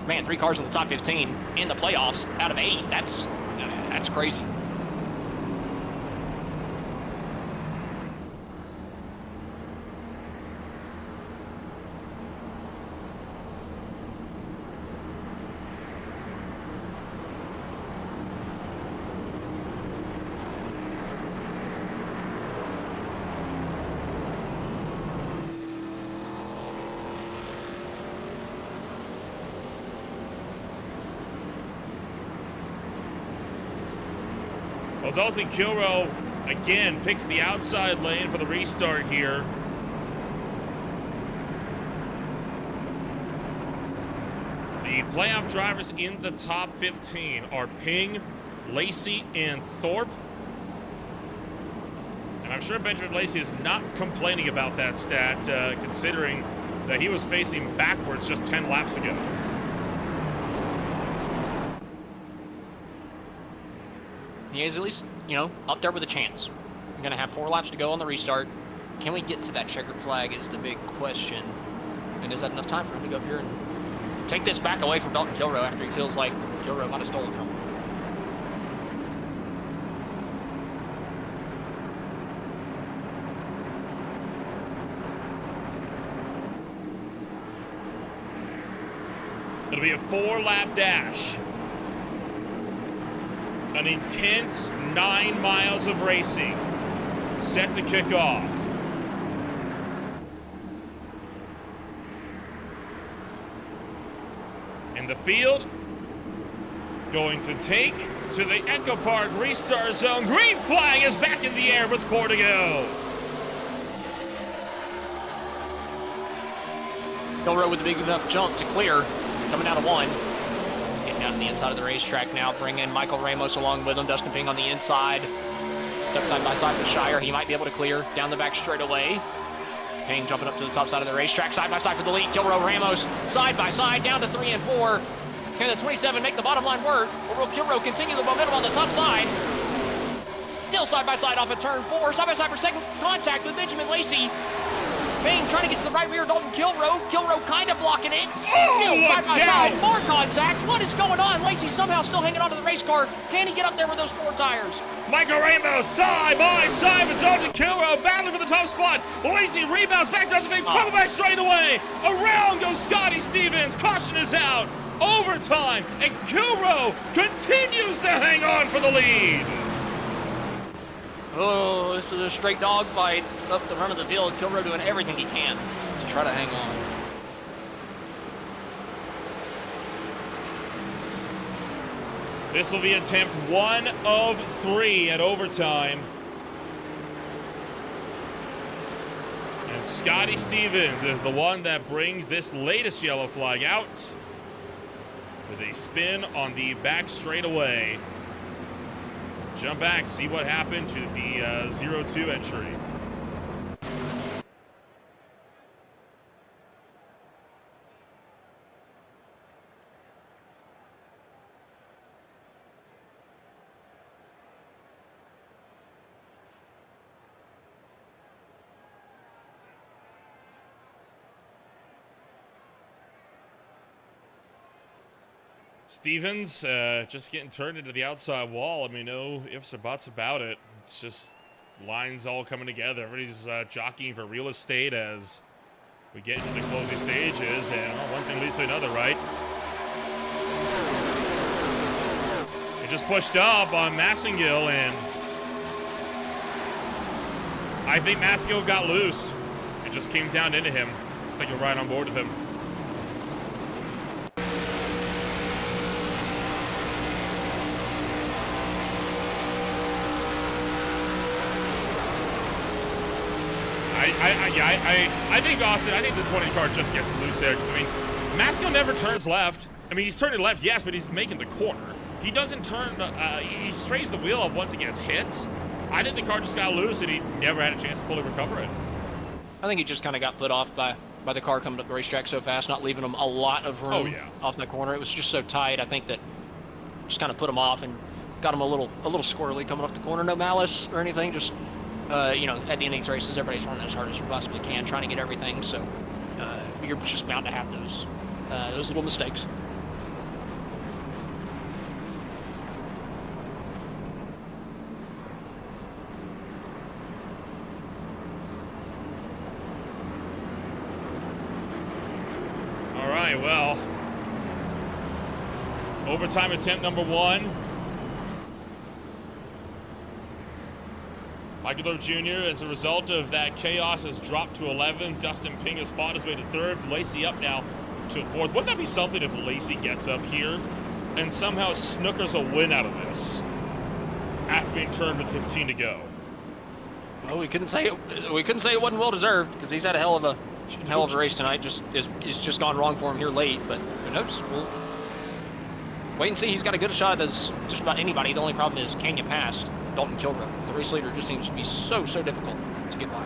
man, 3 cars in the top 15 in the playoffs out of 8, that's crazy. Well, Dalton Kilrow again picks the outside lane for the restart here. The playoff drivers in the top 15 are Ping, Lacey, and Thorpe. And I'm sure Benjamin Lacey is not complaining about that stat, considering that he was facing backwards just 10 laps ago. He is at least, you know, up there with a chance. We're going to have 4 laps to go on the restart. Can we get to that checkered flag is the big question. And is that enough time for him to go up here and take this back away from Dalton Kilroe after he feels like Kilroe might have stolen from him? It'll be a 4-lap dash. An intense 9 miles of racing set to kick off. And the field going to take to the Echo Park restart zone. Green flag is back in the air with 4 to go. Kilroe with a big enough jump to clear, coming out of 1. Getting down to the inside of the racetrack now, bring in Michael Ramos along with him. Dustin Ping on the inside. Step side by side with Shire. He might be able to clear down the back straightaway. Ping jumping up to the top side of the racetrack, side by side for the lead. Kilroe Ramos, side by side, down to 3 and 4. Can the 27 make the bottom line work? Or will Kilroe continue the momentum on the top side? Still side by side off of turn 4. Side by side for second contact with Benjamin Lacey. Ping trying to get to the right rear, Dalton Kilroe. Kilroe kind of blocking it. Still side by side, more contact. What is going on? Lacey somehow still hanging onto the race car. Can he get up there with those 4 tires? Michael Ramos side by side with Dalton Kilroe battling for the top spot. Lacey rebounds back, doesn't make trouble back straight away. Around goes Scotty Stevens. Caution is out. Overtime, and Kilroe continues to hang on for the lead. Oh, this is a straight dog fight up the front of the field. Kilroe doing everything he can to try to hang on. This will be attempt 1 of 3 at overtime. And Scotty Stevens is the one that brings this latest yellow flag out with a spin on the back straightaway. Jump back, see what happened to the 0-2 entry. Stevens just getting turned into the outside wall. I mean, no ifs or buts about it. It's just lines all coming together. Everybody's jockeying for real estate as we get into the closing stages, and one thing leads to another, right? It just pushed up on Massengill, and I think Massengill got loose. It just came down into him. Let's take a ride on board with him. I think Austin, I think the 20 car just gets loose there, because, I mean, Masco never turns left. I mean, he's turning left, yes, but he's making the corner. He doesn't turn, he strays the wheel up once it gets hit. I think the car just got loose, and he never had a chance to fully recover it. I think he just kind of got put off by the car coming up the racetrack so fast, not leaving him a lot of room off that corner. It was just so tight. I think that just kind of put him off and got him a little squirrely coming off the corner. No malice or anything, just you know, at the end of these races, everybody's running as hard as you possibly can, trying to get everything. So you're just bound to have those little mistakes. All right, well, overtime attempt number 1. Michael Thorpe Jr., as a result of that chaos, has dropped to 11th. Dustin Ping has fought his way to 3rd. Lacey up now to 4th. Wouldn't that be something if Lacey gets up here and somehow snookers a win out of this after being turned with 15 to go? Well, we couldn't say it wasn't well deserved, because he's had a hell of a race tonight. It's just gone wrong for him here late, but who knows? We'll wait and see. He's got a good shot as just about anybody. The only problem is, can you pass? Dalton Kilrow. The race leader just seems to be so difficult to get by.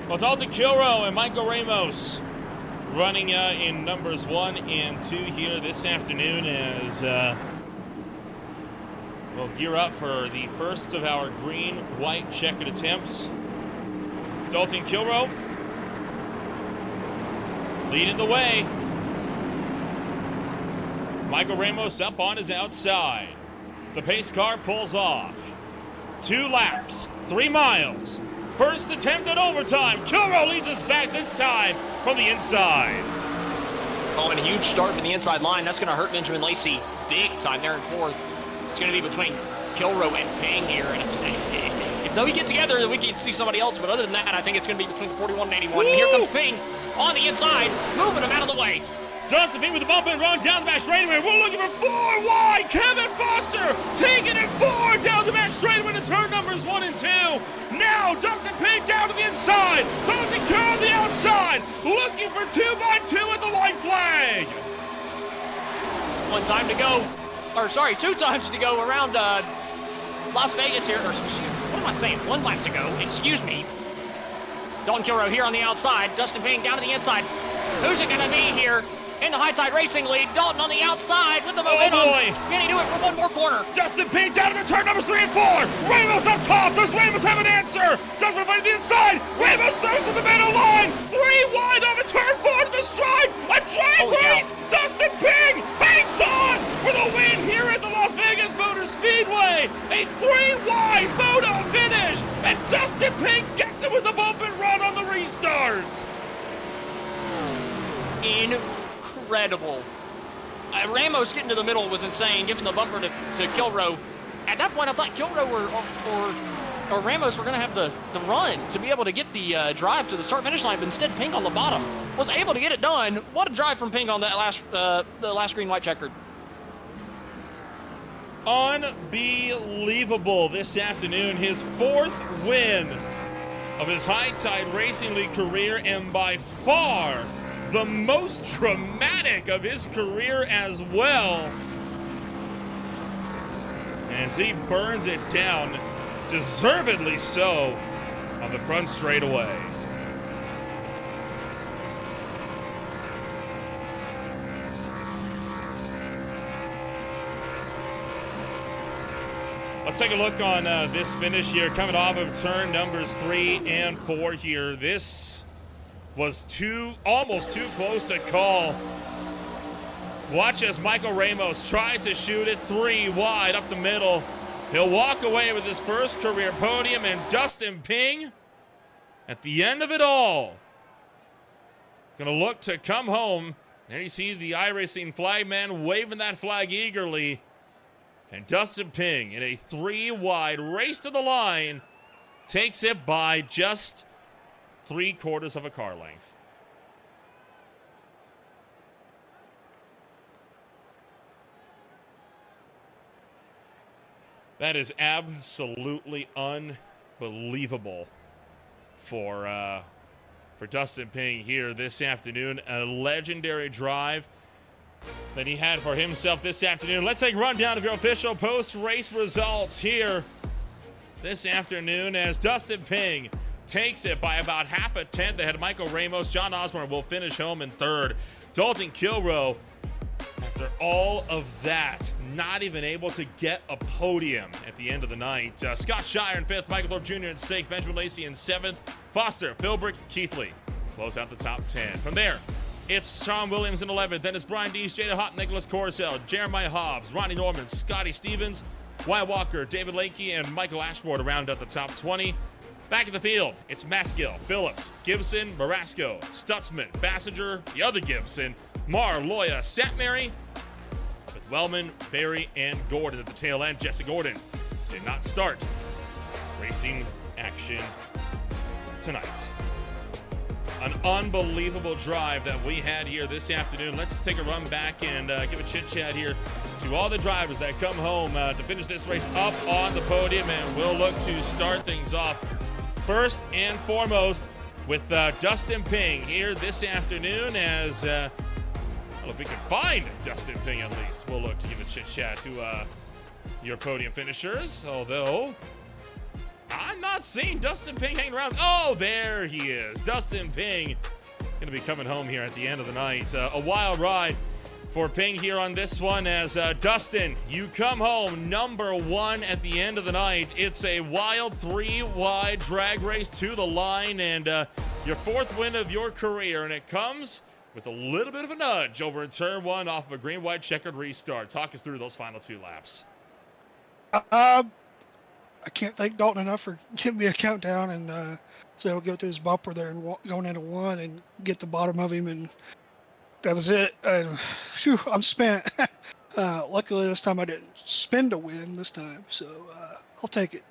Well, Dalton Kilrow and Michael Ramos running in numbers 1 and 2 here this afternoon as we'll gear up for the first of our green-white checkered attempts. Dalton Kilrow leading the way. Michael Ramos up on his outside. The pace car pulls off. 2 laps, 3 miles. First attempt at overtime. Kilrow leads us back this time from the inside. Oh, and a huge start from the inside line. That's going to hurt Benjamin Lacey big time there in 4th. It's going to be between Kilrow and Ping here. And if though we get together, then we can see somebody else. But other than that, I think it's going to be between 41 and 81. And here comes Ping on the inside, moving him out of the way. Dustin Ping with the bump and run down the back straightaway. We're looking for 4 wide. Kevin Foster taking it 4 down the back straightaway to turn numbers 1 and 2. Now Dustin Ping down to the inside. Dalton Kilrow on the outside. Looking for 2x2 at the white flag. 2 times to go around Las Vegas here. Or, what am I saying? 1 lap to go. Excuse me. Dalton Kilrow here on the outside. Dustin Ping down to the inside. Who's it going to be here? In the High Tide Racing lead, Dalton on the outside with the momentum. Oh boy. Can he do it for 1 more corner? Dustin Ping down to the turn numbers 3 and 4. Ramos up top. Does Ramos have an answer? Dustin Ping to the inside. Ramos throws to the middle line. 3 wide on the turn 4 to the stride. A drag race. Cow. Dustin Ping hangs on for the win here at the Las Vegas Motor Speedway. A 3 wide photo finish. And Dustin Ping gets it with a bump and run on the restart. Incredible. Ramos getting to the middle was insane, giving the bumper to Kilrow. At that point, I thought Kilrow or Ramos were going to have the run to be able to get the drive to the start-finish line, but instead Ping on the bottom was able to get it done. What a drive from Ping on that the last green-white checkered. Unbelievable this afternoon. His 4th win of his High Tide Racing League career, and by far the most dramatic of his career as well. As he burns it down, deservedly so, on the front straightaway. Let's take a look on this finish here, coming off of turn numbers 3 and 4 here. This was almost too close to call. Watch as Michael Ramos tries to shoot it 3 wide up the middle. He'll walk away with his first career podium, and Dustin Ping, at the end of it all, gonna look to come home. There you see the iRacing flagman waving that flag eagerly. And Dustin Ping, in a 3 wide race to the line, takes it by just 3/4 of a car length. That is absolutely unbelievable for Dustin Ping here this afternoon. A legendary drive that he had for himself this afternoon. Let's take a rundown of your official post-race results here this afternoon as Dustin Ping takes it by about half a tenth ahead of Michael Ramos. John Osborne will finish home in 3rd. Dalton Kilrow, after all of that, not even able to get a podium at the end of the night. Scott Shire in 5th, Michael Thorpe Jr. in 6th, Benjamin Lacey in 7th, Foster, Philbrick, Keithley close out the top 10. From there, it's Sean Williams in 11th, then it's Brian Dees, Jada Hott, Nicholas Coruscant, Jeremiah Hobbs, Ronnie Norman, Scotty Stevens, Wyatt Walker, David Lakey, and Michael Ashford to round out the top 20. Back in the field, it's Maskill, Phillips, Gibson, Marasco, Stutzman, Bassinger, the other Gibson, Marr, Loya, Satmary. But Wellman, Barry, and Gordon at the tail end. Jesse Gordon did not start racing action tonight. An unbelievable drive that we had here this afternoon. Let's take a run back and give a chit-chat here to all the drivers that come home to finish this race up on the podium, and we'll look to start things off first and foremost with Dustin Ping here this afternoon as, well, if we can find Dustin Ping at least, we'll look to give a chit-chat to your podium finishers, although I'm not seeing Dustin Ping hanging around. Oh, there he is. Dustin Ping going to be coming home here at the end of the night. A wild ride for Ping here on this one as Dustin, you come home number 1 at the end of the night. It's a wild 3-wide drag race to the line and your 4th win of your career, and it comes with a little bit of a nudge over in turn 1 off of a green-white checkered restart. Talk us through those final 2 laps. I can't thank Dalton enough for giving me a countdown, and so I'll go through his bumper there and going into 1 and get the bottom of him, and that was it. Phew, I'm spent. Luckily this time I didn't spend a win this time, so I'll take it.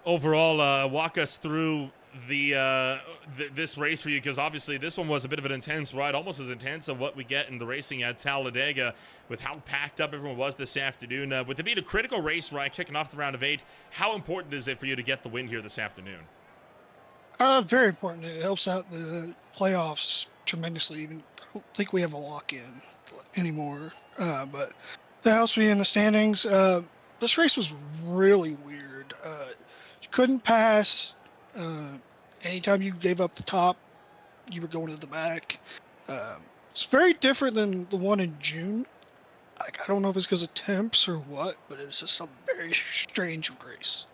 Overall, walk us through this race for you, because obviously this one was a bit of an intense ride, almost as intense as what we get in the racing at Talladega with how packed up everyone was this afternoon. With it being a critical race ride kicking off the round of 8, how important is it for you to get the win here this afternoon? Very important. It helps out the playoffs tremendously. Even I don't think we have a lock-in anymore, but that helps me in the standings. This race was really weird. You couldn't pass. Anytime you gave up the top, you were going to the back. It's very different than the one in June. I don't know if it's because of temps or what, but it was just a very strange race.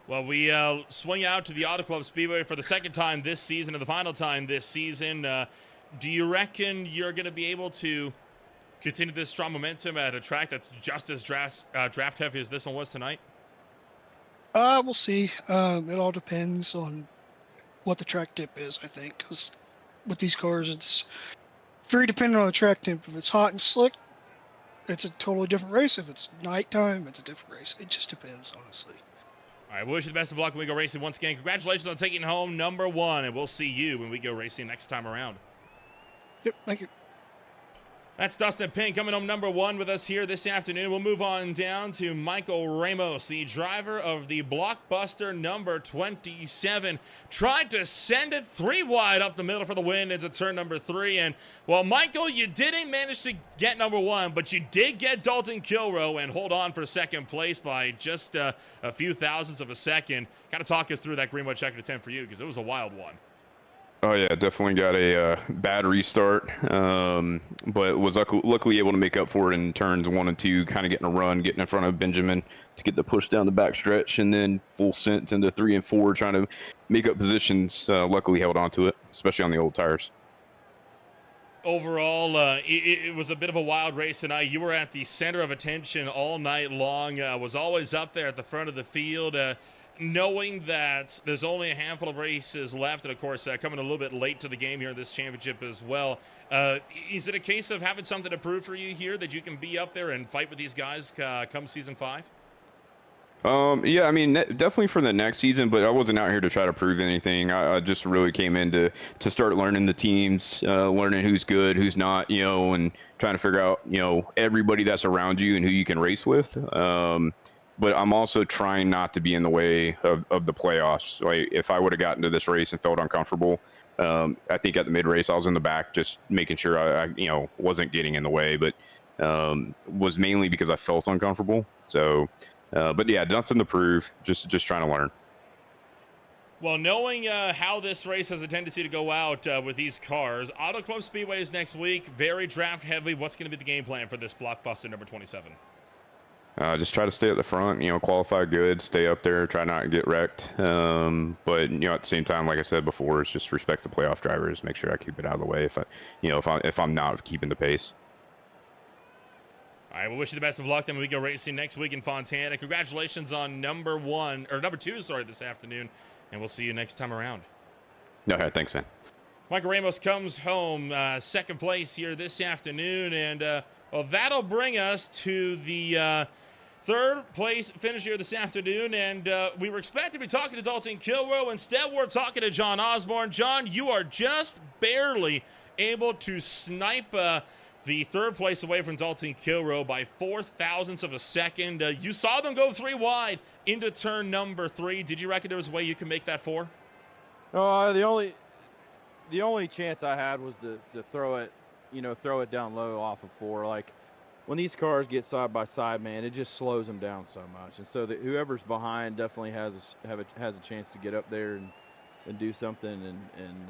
Well, we swing out to the Auto Club Speedway for the 2nd time this season and the final time this season. Do you reckon you're going to be able to continue this strong momentum at a track that's just as draft heavy as this one was tonight? We'll see. It all depends on what the track tip is, I think, because with these cars, it's very dependent on the track tip. If it's hot and slick, it's a totally different race. If it's nighttime, it's a different race. It just depends, honestly. All right, we wish you the best of luck when we go racing once again. Congratulations on taking home number 1, and we'll see you when we go racing next time around. Yep, thank you. That's Dustin Ping coming home number 1 with us here this afternoon. We'll move on down to Michael Ramos, the driver of the Blockbuster number 27. Tried to send it 3 wide up the middle for the win into turn number 3. And, well, Michael, you didn't manage to get number 1, but you did get Dalton Kilrow and hold on for 2nd place by just a few thousandths of a second. Kind of talk us through that green-white checkered attempt for you, because it was a wild one. Oh yeah, definitely got a bad restart, but was luckily able to make up for it in turns 1 and 2, kind of getting a run, getting in front of Benjamin to get the push down the back stretch, and then full sent into 3 and 4, trying to make up positions. Luckily held on to it, especially on the old tires. Overall, it was a bit of a wild race tonight. You were at the center of attention all night long, was always up there at the front of the field. Knowing that there's only a handful of races left, and of course coming a little bit late to the game here in this championship as well, is it a case of having something to prove for you here that you can be up there and fight with these guys come season 5? Yeah, I mean, definitely for the next season, but I wasn't out here to try to prove anything. I just really came in to start learning the teams, learning who's good, who's not, and trying to figure out, everybody that's around you and who you can race with. But I'm also trying not to be in the way of the playoffs. Like, if I would have gotten to this race and felt uncomfortable, I think at the mid-race I was in the back just making sure I wasn't getting in the way, but was mainly because I felt uncomfortable. So, but yeah, nothing to prove, just trying to learn. Well, knowing how this race has a tendency to go out with these cars, Auto Club Speedway is next week, very draft heavy. What's going to be the game plan for this Blockbuster number 27? Just try to stay at the front, qualify good, stay up there, try not to get wrecked. But at the same time, like I said before, it's just respect the playoff drivers, make sure I keep it out of the way if I'm not keeping the pace. All right, we'll wish you the best of luck then when we go racing next week in Fontana. Congratulations on number 2 this afternoon, and we'll see you next time around. Okay, thanks, man. Michael Ramos comes home second place here this afternoon, and well, that'll bring us to the third place finish here this afternoon. And we were expected to be talking to Dalton Kilrow. Instead, we're talking to John Osborne. John, you are just barely able to snipe the third place away from Dalton Kilrow by 0.04 of a second. You saw them go 3 wide into turn number 3. Did you reckon there was a way you can make that 4? The only chance I had was to throw it, throw it down low off of 4. Like, when these cars get side by side, man, it just slows them down so much. And so that whoever's behind definitely has a chance to get up there and do something. And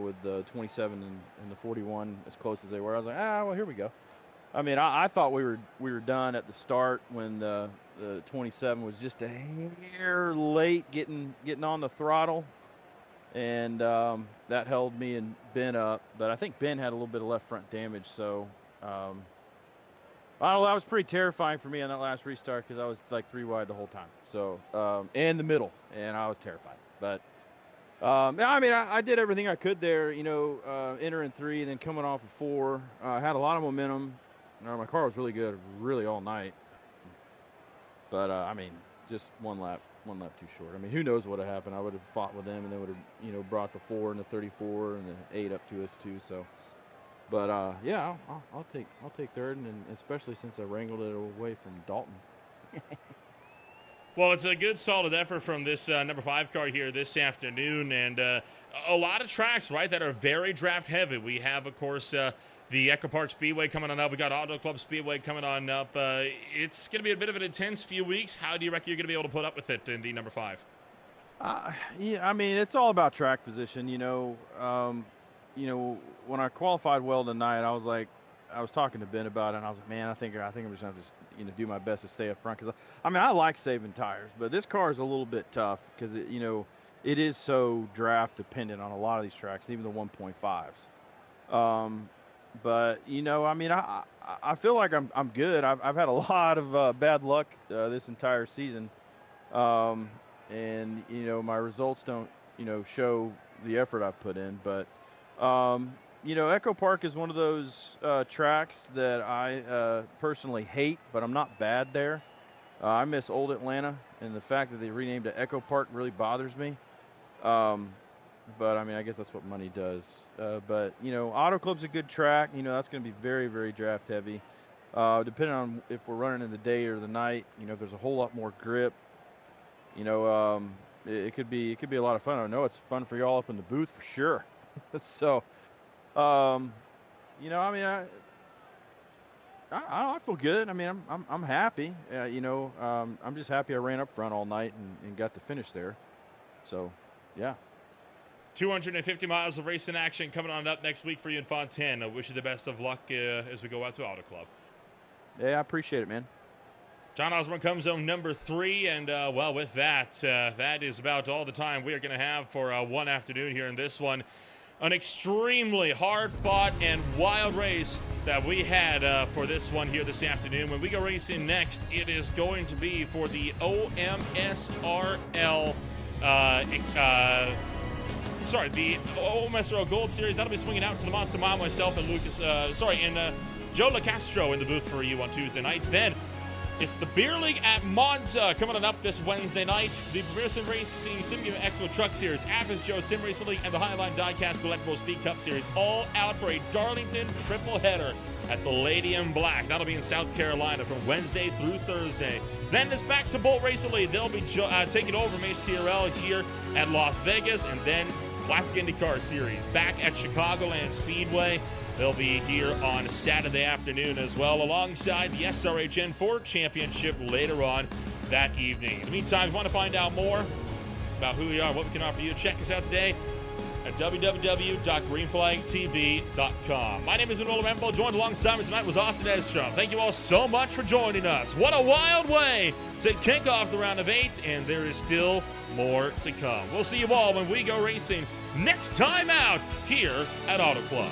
with the 27 and the 41 as close as they were, I was like, well, here we go. I mean, I thought we were done at the start when the 27 was just a hair late getting on the throttle. And that held me and Ben up. But I think Ben had a little bit of left front damage. So, I don't know, that was pretty terrifying for me on that last restart because I was like 3 wide the whole time. So, and the middle. And I was terrified. But, I mean, I did everything I could there, entering 3 and then coming off of 4. I had a lot of momentum. My car was really good, really all night. But, I mean, just one lap too short. I mean, who knows what would have happened? I would have fought with them, and they would have, brought the 4 and the 34 and the 8 up to us too. So, but yeah, I'll take third, and especially since I wrangled it away from Dalton. Well, it's a good, solid effort from this number 5 car here this afternoon, and a lot of tracks, right, that are very draft heavy. We have, of course, the Echo Park Speedway coming on up. We got Auto Club Speedway coming on up. It's going to be a bit of an intense few weeks. How do you reckon you're going to be able to put up with it in the number 5? Yeah, I mean, it's all about track position. When I qualified well tonight, I was talking to Ben about it, and I was like, man, I think I'm just going to have to do my best to stay up front because I like saving tires, but this car is a little bit tough because it is so draft dependent on a lot of these tracks, even the 1.5s. But I feel like I'm good. I've had a lot of bad luck this entire season, and my results don't show the effort I've put in. But Echo Park is one of those tracks that I personally hate, but I'm not bad there. I miss old Atlanta, and the fact that they renamed it Echo Park really bothers me. But I mean, I guess that's what money does. But Auto Club's a good track. That's going to be very, very draft heavy. Depending on if we're running in the day or the night, if there's a whole lot more grip, it could be a lot of fun. I know it's fun for y'all up in the booth for sure. So, I mean, I feel good. I mean, I'm happy. I'm just happy I ran up front all night and got to finish there. So, yeah. 250 miles of racing action coming on up next week for you in Fontaine. I wish you the best of luck as we go out to Auto Club. Yeah, I appreciate it, man. John Osborne comes home number 3, and well, with that, that is about all the time we are going to have for one afternoon here in this one. An extremely hard-fought and wild race that we had for this one here this afternoon. When we go racing next, it is going to be for the OMSRL the OMSRL Gold Series. That'll be swinging out to the Monster Mile, myself, and Joe LaCastro in the booth for you on Tuesday nights. Then it's the Beer League at Monza coming on up this Wednesday night. The Premier Sim Racing Sim Game Expo Truck Series, Athens Joe Sim Racing League, and the Highline Diecast Collectible Speed Cup Series all out for a Darlington triple header at the Lady in Black. That'll be in South Carolina from Wednesday through Thursday. Then it's back to Bolt Racing League. They'll be taking over from HTRL here at Las Vegas, and then Classic IndyCar Series back at Chicagoland Speedway. They'll be here on Saturday afternoon as well, alongside the SRHN Ford Championship later on that evening. In the meantime, if you want to find out more about who we are, what we can offer you, check us out today at www.greenflagtv.com. My name is Manuel Rambo. Joined alongside me tonight was Austin Estrom. Thank you all so much for joining us. What a wild way to kick off the round of 8, and there is still more to come. We'll see you all when we go racing next time out here at Auto Club.